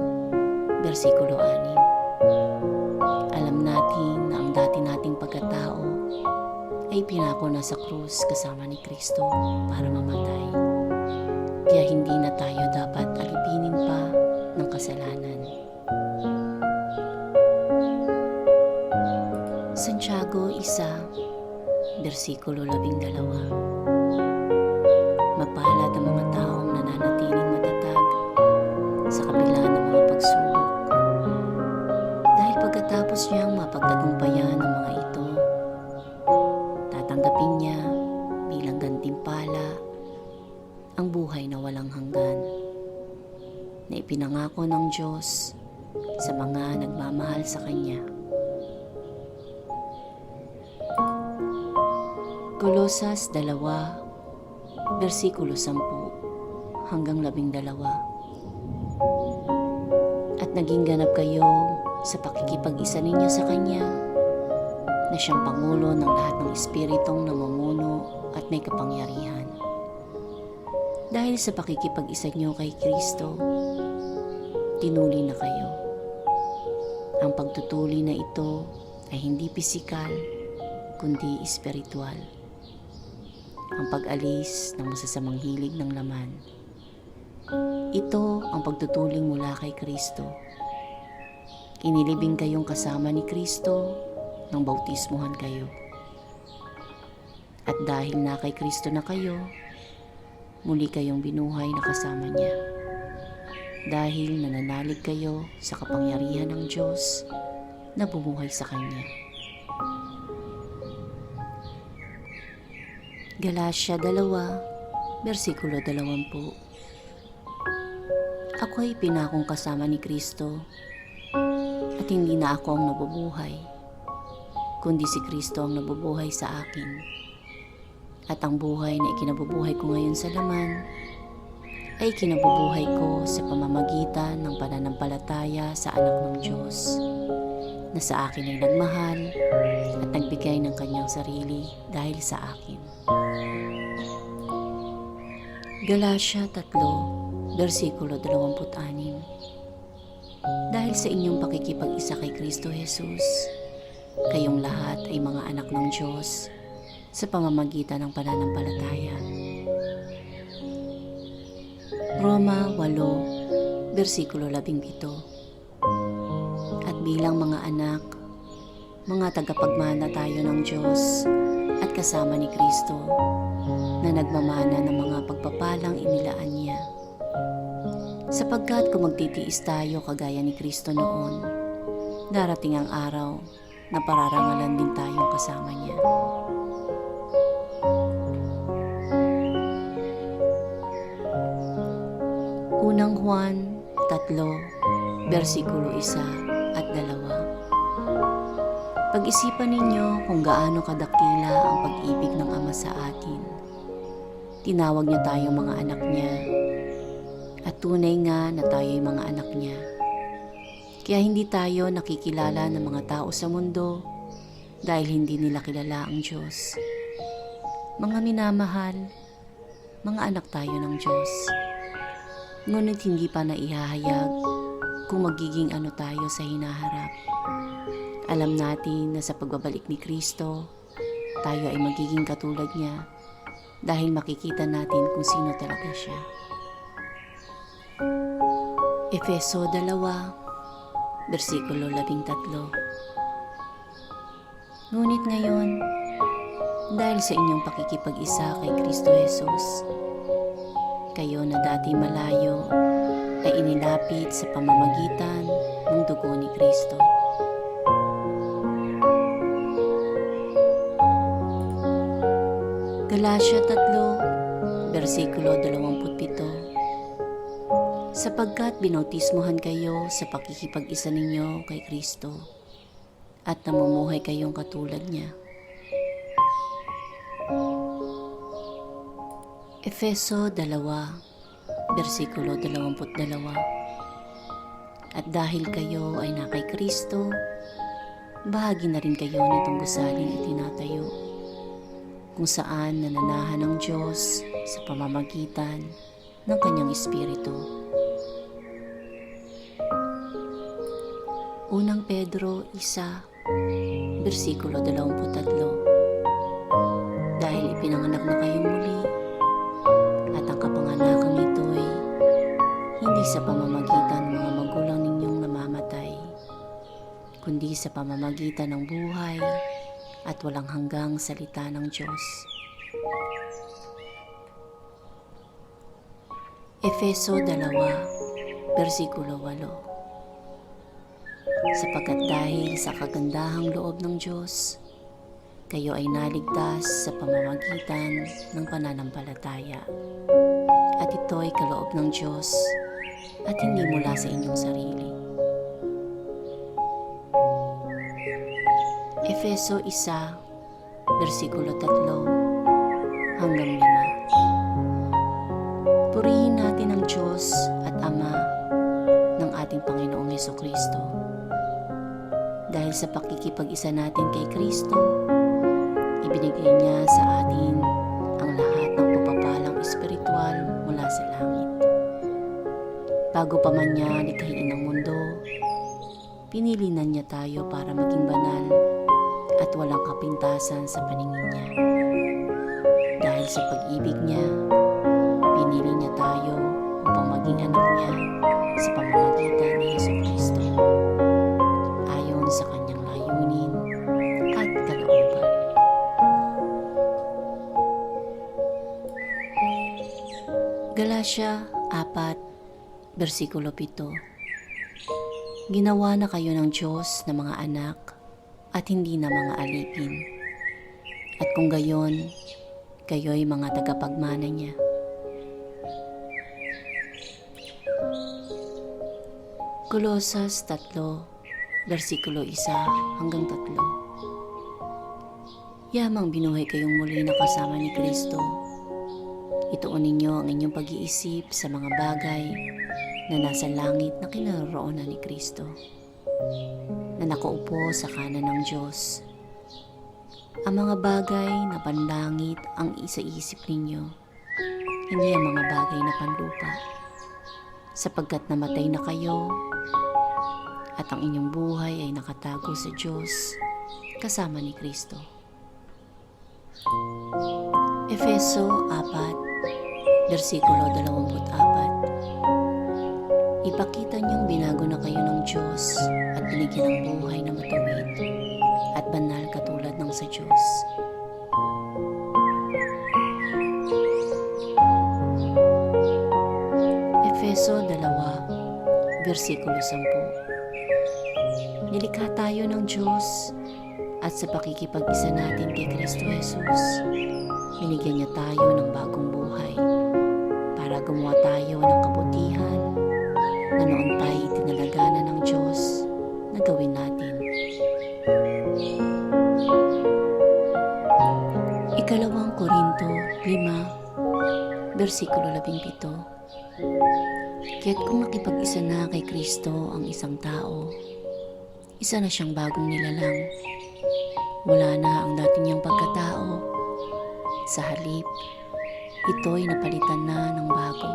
versikulo 6. Alam natin na ang dati nating pagkatao ay pinako na sa krus kasama ni Kristo para mamatay. Kaya hindi na tayo dapat alipinin pa ng kasalanan. Santiago 1, versikulo 12. Mapalad ang mga taong nananatiling matatag sa kabila ng mga pagsubok. Dahil pagkatapos niyang mapagtagumpayan ang mga ito, tatanggapin niya bilang gantimpala ang buhay na walang hanggan na ipinangako ng Diyos sa mga nagmamahal sa Kanya. Kolosas 2, versikulo 10 hanggang 12. At naging ganap kayo sa pakikipag-isa ninyo sa Kanya, na siyang Pangulo ng lahat ng Espiritong namumuno at may kapangyarihan. Dahil sa pakikipag-isa nyo kay Kristo, tinuli na kayo. Ang pagtutuli na ito ay hindi pisikal, kundi espiritual. Ang pag-alis ng masasamang hilig ng laman. Ito ang pagtutuling mula kay Kristo. Inilibing kayong kasama ni Kristo nang bautismuhan kayo. At dahil na kay Kristo na kayo, muli kayong binuhay na kasama niya. Dahil nananalig kayo sa kapangyarihan ng Diyos na bumuhay sa Kanya. Galatia 2, versikulo 20. Ako ay pinakong kasama ni Kristo at hindi na ako ang nabubuhay, kundi si Kristo ang nabubuhay sa akin. At ang buhay na ikinabubuhay ko ngayon sa laman ay kinabubuhay ko sa pamamagitan ng pananampalataya sa Anak ng Diyos, na sa akin ay nagmahal at nagbigay ng kanyang sarili dahil sa akin. Galatia 3, versikulo 26. Dahil sa inyong pakikipag-isa kay Kristo Jesus, kayong lahat ay mga anak ng Diyos sa pamamagitan ng pananampalataya. Roma 8, versikulo 17. At bilang mga anak, mga tagapagmana tayo ng Diyos at kasama ni Kristo na nagmamana ng mga pagpapalang inilaan niya. Sapagkat kung magtitiis tayo kagaya ni Kristo noon, darating ang araw na pararangalan din tayong kasama niya. Unang Juan 3, versikulo 1 at 2. Pag-isipan ninyo kung gaano kadakila ang pag-ibig ng Ama sa atin. Tinawag niya tayong mga anak niya, at tunay nga na tayo'y mga anak niya. Kaya hindi tayo nakikilala ng mga tao sa mundo dahil hindi nila kilala ang Diyos. Mga minamahal, mga anak tayo ng Diyos. Ngunit hindi pa naihahayag kung magiging ano tayo sa hinaharap. Alam natin na sa pagbabalik ni Kristo, tayo ay magiging katulad niya dahil makikita natin kung sino talaga siya. Efeso 2, versikulo 13. Ngunit ngayon, dahil sa inyong pakikipag-isa kay Kristo Jesus, kayo na dati malayo ay inilapit sa pamamagitan ng dugo ni Kristo. Galatia 3, versikulo 27. Sapagkat binautismohan kayo sa pakikipag-isa ninyo kay Kristo at namumuhay kayong katulad niya. Efeso 2, versikulo 22. At dahil kayo ay na kay Kristo, bahagi na rin kayo nitong gusaling itinatayo, kung saan nananahan ng Diyos sa pamamagitan ng Kanyang Espiritu. Unang Pedro 1, versikulo 23. Dahil ipinanganak na kayong muli, at ang kapanganakang ito'y hindi sa pamamagitan ng mga magulang ninyong namamatay, kundi sa pamamagitan ng buhay at walang hanggang salita ng Diyos. Efeso 2, versikulo 8. Sapagkat dahil sa kagandahang loob ng Diyos, kayo ay naligtas sa pamamagitan ng pananampalataya. At ito ay kaloob ng Diyos at hindi mula sa inyong sarili. Efeso 1, versikulo 3 hanggang 5. Purihin natin ang Diyos at Ama ng ating Panginoong Hesukristo. Dahil sa pakikipag-isa natin kay Kristo, ibinigay niya sa atin ang lahat ng pagpapalang espiritual mula sa langit. Bago pa man niya likhain ang mundo, pinili na niya tayo para maging banal at walang kapintasan sa paningin niya. Dahil sa pag-ibig niya, pinili niya tayo upang maging anak niya sa pamamagitan ni Hesukristo, ayon sa kanyang layunin at kalooban. Galatia 4, versikulo 7. Ginawa na kayo ng Diyos na mga anak at hindi na mga alipin. At kung gayon, kayo'y mga tagapagmana niya. Kolosas 3, versikulo 1 hanggang 3. Yamang binuhay kayong muli na kasama ni Kristo. Ituon ninyo ang inyong pag-iisip sa mga bagay na nasa langit na kinaroroonan ni Kristo, na nakaupo sa kanan ng Diyos. Ang mga bagay na panlangit ang isaisip ninyo, hindi ang mga bagay na panlupa, sapagkat namatay na kayo at ang inyong buhay ay nakatago sa Diyos kasama ni Kristo. Efeso 4, versikulo 24. Ipakita niyong binago na kayo ng Diyos at binigyan ng buhay na matuwid at banal katulad ng sa Diyos. Efeso 2, versikulo 10. Nilikha tayo ng Diyos at sa pakikipag-isa natin kay Kristo Jesus, binigyan niya tayo ng bagong buhay para gumawa tayo ng kabutihan na noon pa'y tinalagana ng Diyos na gawin natin. Ikalawang Korinto 5, versikulo 17. Kaya't kung nakipag-isa na kay Kristo ang isang tao, isa na siyang bagong nilalang. Wala na ang dati niyang pagkatao. Sa halip, ito'y napalitan na ng bago.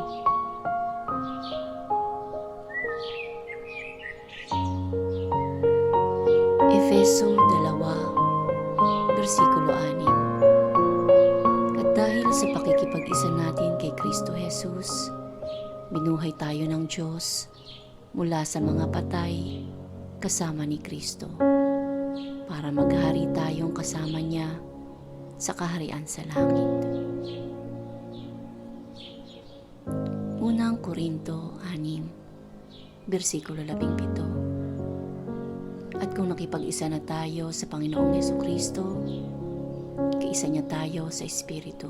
Efeso 2, versikulo 6. At dahil sa pakikipag-isa natin kay Kristo Jesus, binuhay tayo ng Diyos mula sa mga patay kasama ni Kristo para maghari tayong kasama niya sa kaharian sa langit. Unang Korinto 6, versikulo 17. At kung nakipag-isa na tayo sa Panginoong Jesucristo, kaisa niya tayo sa Espiritu.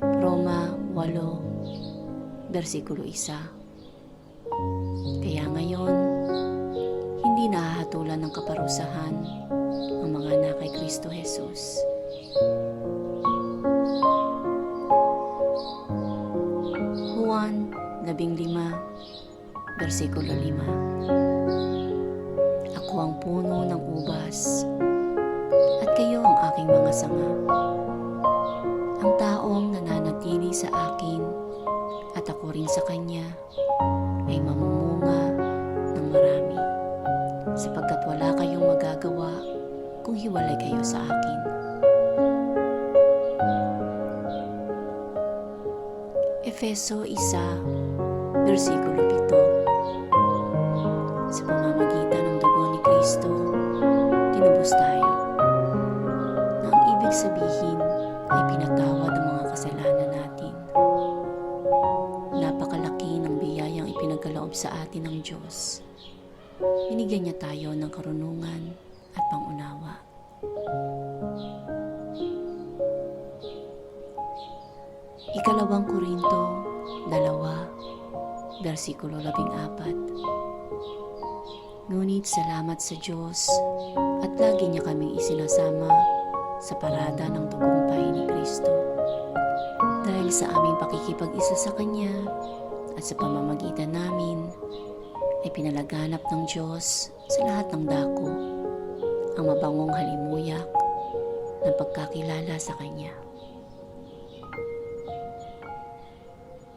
Roma 8, versikulo 1. Kaya ngayon, hindi nahahatulan ng kaparusahan ang mga anak kay Kristo Jesus. Juan 15, versikulo 5. Ako ang puno ng ubas, at kayo ang aking mga sanga. Ang taong nananatili sa akin at ako rin sa kanya ay mamumunga ng marami, sapagkat wala kayong magagawa kung hiwalay kayo sa akin. Efeso 1, versikulo 7. Sa pamamagitan ng dugo ni Kristo, tinubos tayo, na ang ibig sabihin ay pinatawad ang mga kasalanan natin. Napakalaki ng biyayang ipinagkaloob sa atin ng Diyos. Binigyan niya tayo ng karunungan at pangunawa. Ikalawang Korinto 2, versikulo 14. Ngunit salamat sa Diyos at lagi niya kaming isinasama sa parada ng tagumpay ni Kristo. Dahil sa aming pakikipag-isa sa Kanya at sa pamamagitan namin, ay pinalaganap ng Diyos sa lahat ng dako ang mabangong halimuyak ng pagkakilala sa Kanya.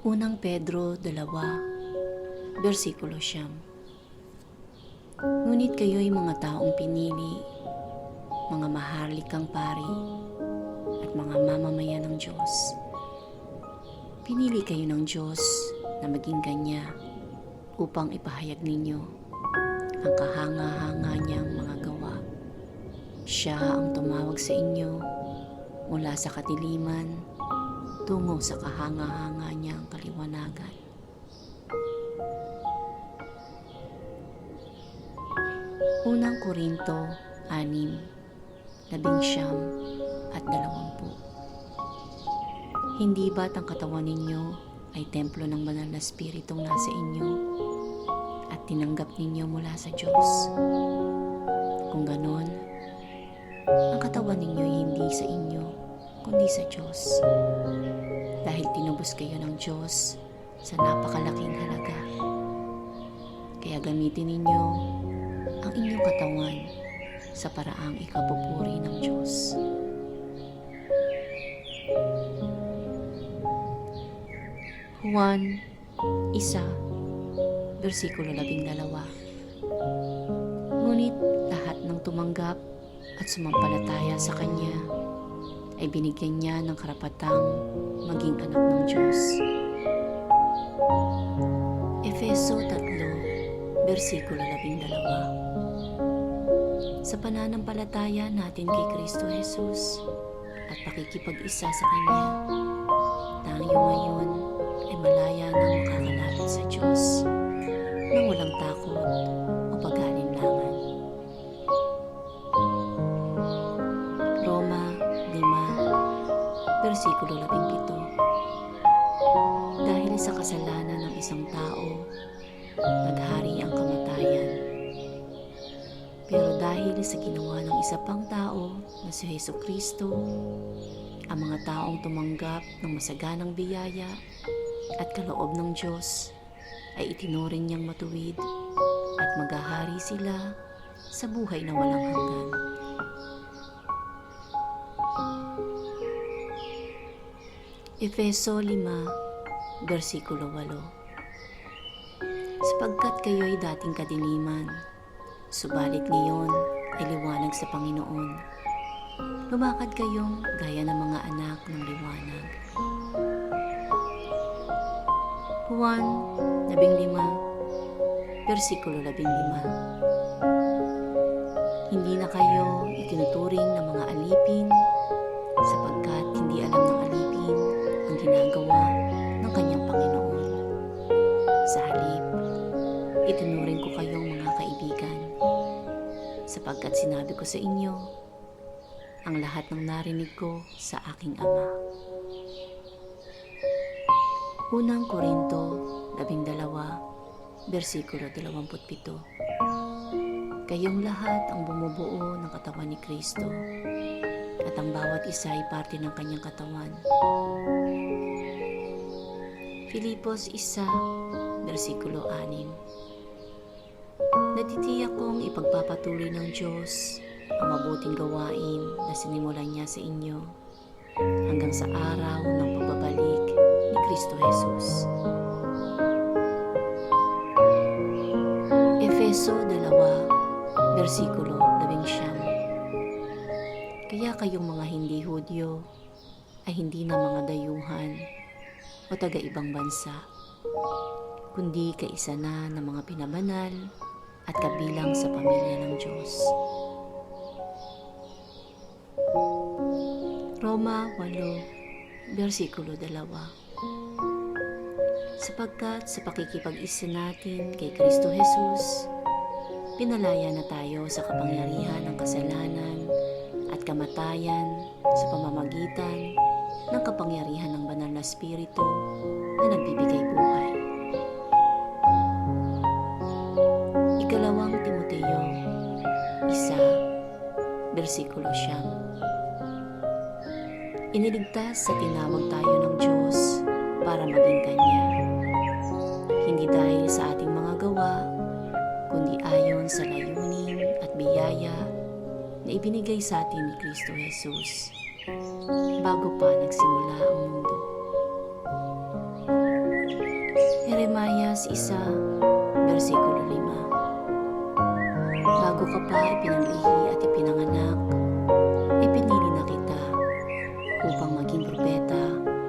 Unang Pedro 2, versikulo 9. Ngunit kayo'y mga taong pinili, mga maharlikang pari, at mga mamamayan ng Diyos. Pinili kayo ng Diyos na maging Kanya upang ipahayag ninyo ang kahanga-hanga niyang mga gawa. Siya ang tumawag sa inyo mula sa katiliman tungo sa kahanga-hanga niyang kaliwanagan. Unang Korinto 6, 19 at 20. Hindi ba't ang katawan ninyo ay templo ng banal na Espiritong nasa inyo at tinanggap ninyo mula sa Diyos? Kung ganon, ang katawan ninyo ay hindi sa inyo, kundi sa Diyos. Dahil tinubos kayo ng Diyos sa napakalaking halaga. Kaya gamitin ninyo ang inyong katawan sa paraang ikapupuri ng Diyos. Juan 1, versikulo 12. Ngunit lahat ng tumanggap at sumampalataya sa Kanya ay binigyan niya ng karapatang maging anak ng Diyos. Efeso 3, versikulo 12. Sa pananampalataya natin kay Kristo Jesus at pakikipag-isa sa Kanya, tayo ngayon ay malaya nang makakalapit sa Diyos nang walang takot o pag-aalinlangan. Roma 5, versikulo 17. Dahil sa kasalanan ng isang tao, naghari ang kamatayan. Pero dahil sa ginawa ng isa pang tao na si Jesucristo, ang mga taong tumanggap ng masaganang biyaya at kaloob ng Diyos ay itinuring niyang matuwid at maghahari sila sa buhay na walang hanggan. Efeso 5, versikulo 8. Sapagkat kayo'y dating kadiliman, subalit ngayon ay liwanag sa Panginoon. Lumakad kayong gaya ng mga anak ng liwanag. Juan 15, versikulo 15. Hindi na kayo itinuturing ng mga alipin, sapagkat hindi alam ng alipin ang ginagawa ng kanyang Panginoon. Sa halip, itinuring ko kayong mga kaibigan, sapagkat sinabi ko sa inyo ang lahat ng narinig ko sa aking Ama. Unang Korinto 12, versikulo 27. Kayong lahat ang bumubuo ng katawan ni Kristo, at ang bawat isa ay parte ng kanyang katawan. Filipos 1, versikulo 6. Natitiyak kong ipagpapatuloy ng Diyos ang mabuting gawain na sinimulan niya sa inyo hanggang sa araw ng pagbabalik ni Kristo Jesus. Efeso 2, versikulo 11. Kaya kayong mga hindi Hudyo ay hindi na mga dayuhan o taga-ibang bansa, kundi kaisa na ng mga pinabanal at kabilang sa pamilya ng Diyos. Roma 8, versikulo 2. Sapagkat sa pakikipag-isa natin kay Kristo Jesus, pinalaya na tayo sa kapangyarihan ng kasalanan at kamatayan sa pamamagitan ng kapangyarihan ng banal na Espiritu na nagbibigay buhay. Ikalawang Timoteo 1, versikulo 9. Iniligtas sa tinawag tayo ng Diyos para maging Kanya, hindi dahil sa ating mga gawa, kundi ayon sa layunin at biyaya na ibinigay sa atin ni Kristo Jesus bago pa nagsimula ang mundo. Jeremias 1, versikulo 5. Bago ka pa ipinanglihi at ipinanganak, ipinili na kita upang maging propeta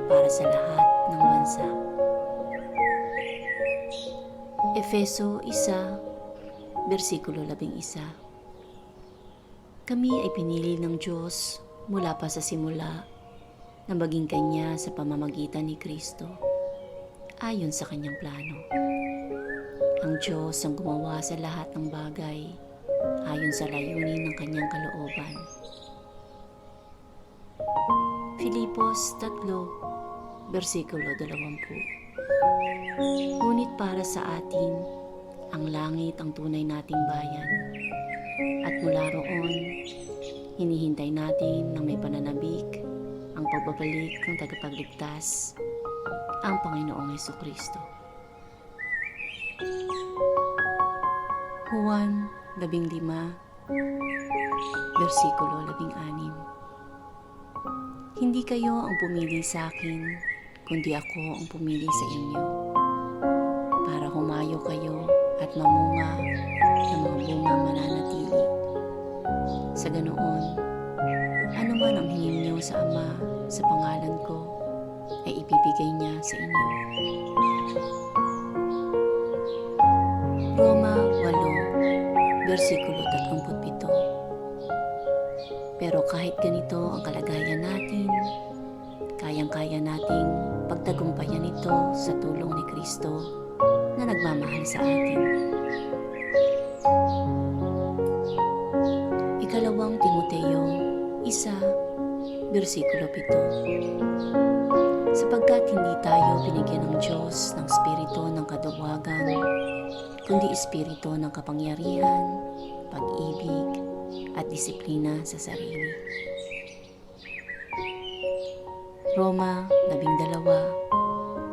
para sa lahat ng bansa. Efeso 1, versikulo 11. Kami ay pinili ng Diyos mula pa sa simula na maging Kanya sa pamamagitan ni Kristo, ayon sa Kanyang plano. Ang Diyos ang gumawa sa lahat ng bagay ayon sa layunin ng Kanyang kalooban. Filipos 3, versikulo 20. Ngunit para sa atin, ang langit ang tunay nating bayan, at mula roon, hinihintay natin na may pananabik ang pagbabalik ng tagapagligtas, ang Panginoong Jesucristo. Juan 15, versikulo 16. Hindi kayo ang pumili sa akin, kundi ako ang pumili sa inyo, para humayo kayo at mamunga ng mga bungang mananatili. Sa ganoon, ano man ang hingin niyo sa Ama sa pangalan ko, ay ibibigay niya sa inyo. Roma 8, versikulo 37. Pero kahit ganito ang kalagayan natin, kayang-kaya nating pagtagumpayan ito sa tulong ni Kristo na nagmamahal sa atin. Ikalawang Timoteo 1, versikulo 7. Sapagkat hindi tayo binigyan ng Diyos ng espiritu ng kaduwagan, kundi espiritu ng kapangyarihan, pag-ibig, at disiplina sa sarili. Roma 12,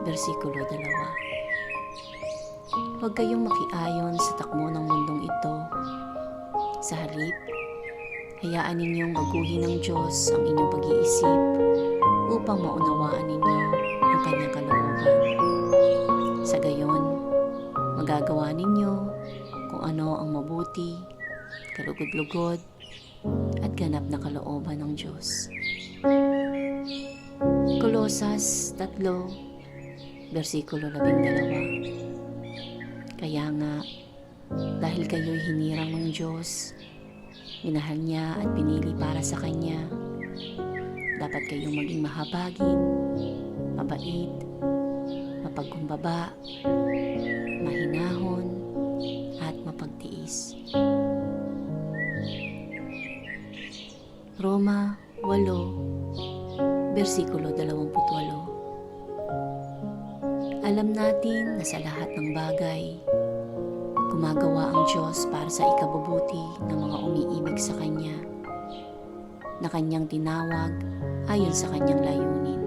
versikulo 2. Huwag kayong makiayon sa takbo ng mundong ito. Sa halip, hayaan ninyong baguhin ng Diyos ang inyong pag-iisip upang maunawaan ninyo ang kanyang kalooban. Sa gayon, magagawa ninyo kung ano ang mabuti, kalugod-lugod, at ganap na kalooban ng Diyos. Kolosas 3, versikulo 12. Kaya nga, dahil kayo'y hinirang ng Diyos, minahal niya at pinili para sa Kanya, dapat kayong maging mahabagin, mabait, mapagkumbaba, mahinahon, at mapagtiis. Roma 8, versikulo 28. Alam natin na sa lahat ng bagay, gumagawa ang Diyos para sa ikabubuti ng mga umiibig sa Kanya, na Kanyang tinawag ayon sa Kanyang layunin.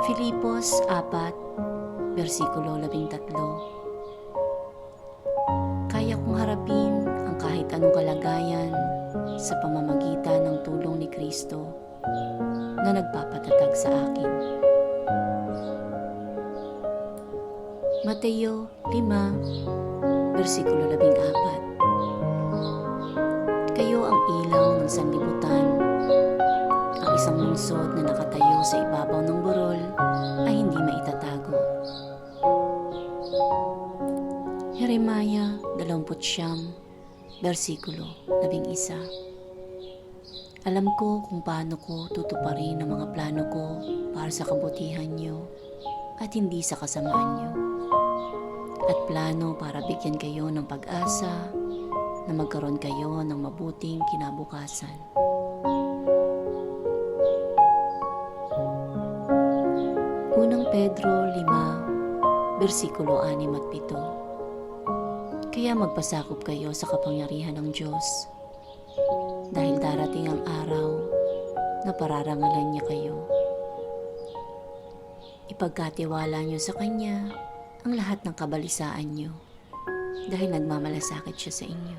Filipos 4, versikulo 13. Kaya kong harapin ang kahit anong kalagayan sa pamamagitan ng tulong ni Kristo na nagpapatatag sa akin. Mateo 5, versikulo 14. Kayo ang ilaw ng sanlibutan. Ang isang lungsod na nakatayo sa ibabaw ng burol ay hindi maitatago. Jeremiah 20, versikulo 11. Alam ko kung paano ko tutuparin ang mga plano ko para sa kabutihan niyo at hindi sa kasamaan niyo, at plano para bigyan kayo ng pag-asa na magkaroon kayo ng mabuting kinabukasan. Unang Pedro 5, versikulo 6 at 7. Kaya magpasakop kayo sa kapangyarihan ng Diyos, dahil darating ang araw na pararangalan niya kayo. Ipagkatiwala niyo sa Kanya ang lahat ng kabalisaan niyo, dahil nagmamalasakit siya sa inyo.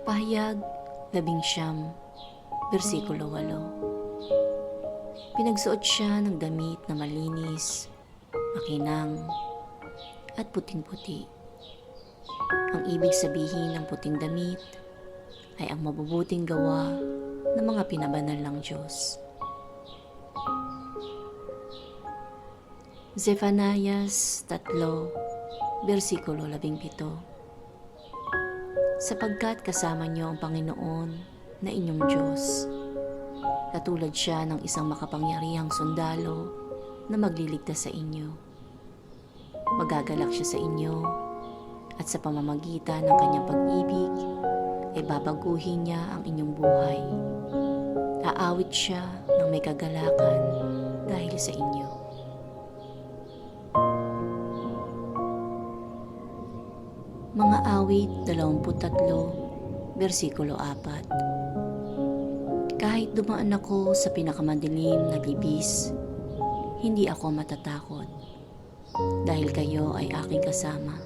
Pahayag 19, versikulo 8. Pinagsuot siya ng damit na malinis, makinang, at puting-puti. Ang ibig sabihin ng puting damit ay ang mabubuting gawa ng mga pinabanal ng Diyos. Zephanias 3, versikulo 17. Sapagkat kasama niyo ang Panginoon na inyong Diyos, katulad siya ng isang makapangyarihang sundalo na magliligtas sa inyo. Magagalak siya sa inyo, at sa pamamagitan ng kanyang pag-ibig ay babaguhin niya ang inyong buhay. Aawit siya ng may kagalakan dahil sa inyo. Mga awit 23, versikulo 4. Kahit dumaan ako sa pinakamadilim na libis, hindi ako matatakot, dahil kayo ay aking kasama.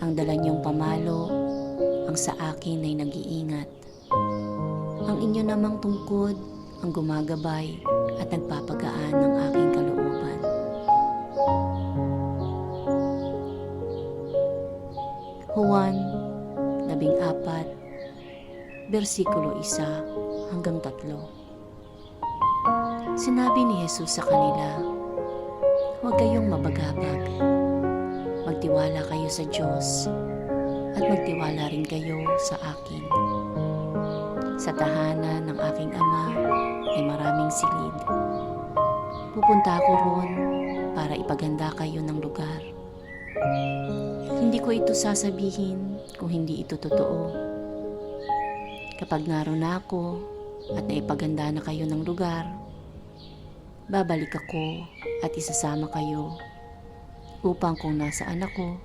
Ang dala niyong pamalo, ang sa akin ay nag-iingat. Ang inyo namang tungkod, ang gumagabay at nagpapagaan ng aking kalooban. Juan 14, versikulo 1 hanggang 3. Sinabi ni Jesus sa kanila, "Huwag kayong mabagabag. Magtiwala kayo sa Diyos at magtiwala rin kayo sa akin. Sa tahanan ng aking Ama ay maraming silid. Pupunta ako roon para ipaganda kayo ng lugar. Hindi ko ito sasabihin kung hindi ito totoo. Kapag naroon na ako at naipaganda na kayo ng lugar, babalik ako at isasama kayo upang kung nasaan ako,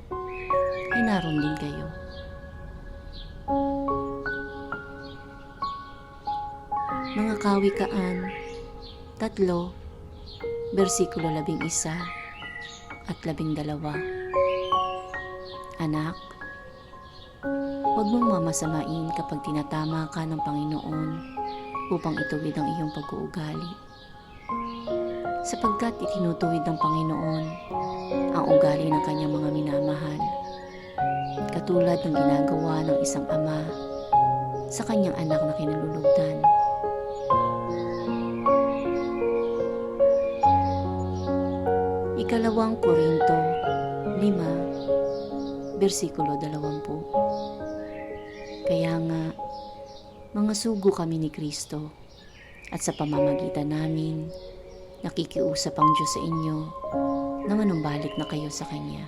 ay naroon din kayo." Mga Kawikaan 3, versikulo 11 at 12. Anak, huwag mong mamasamain kapag tinatama ka ng Panginoon upang ituwid ang iyong pag-uugali. Sapagkat itinutuwid ng Panginoon ang ugali ng kanyang mga minamahal, katulad ng ginagawa ng isang ama sa kanyang anak na kinalulugdan. Ikalawang Korinto 5, versikulo 20. Kaya nga, mga sugo kami ni Kristo, at sa pamamagitan namin, nakikiusap ang Diyos sa inyo na manumbalik na kayo sa Kanya.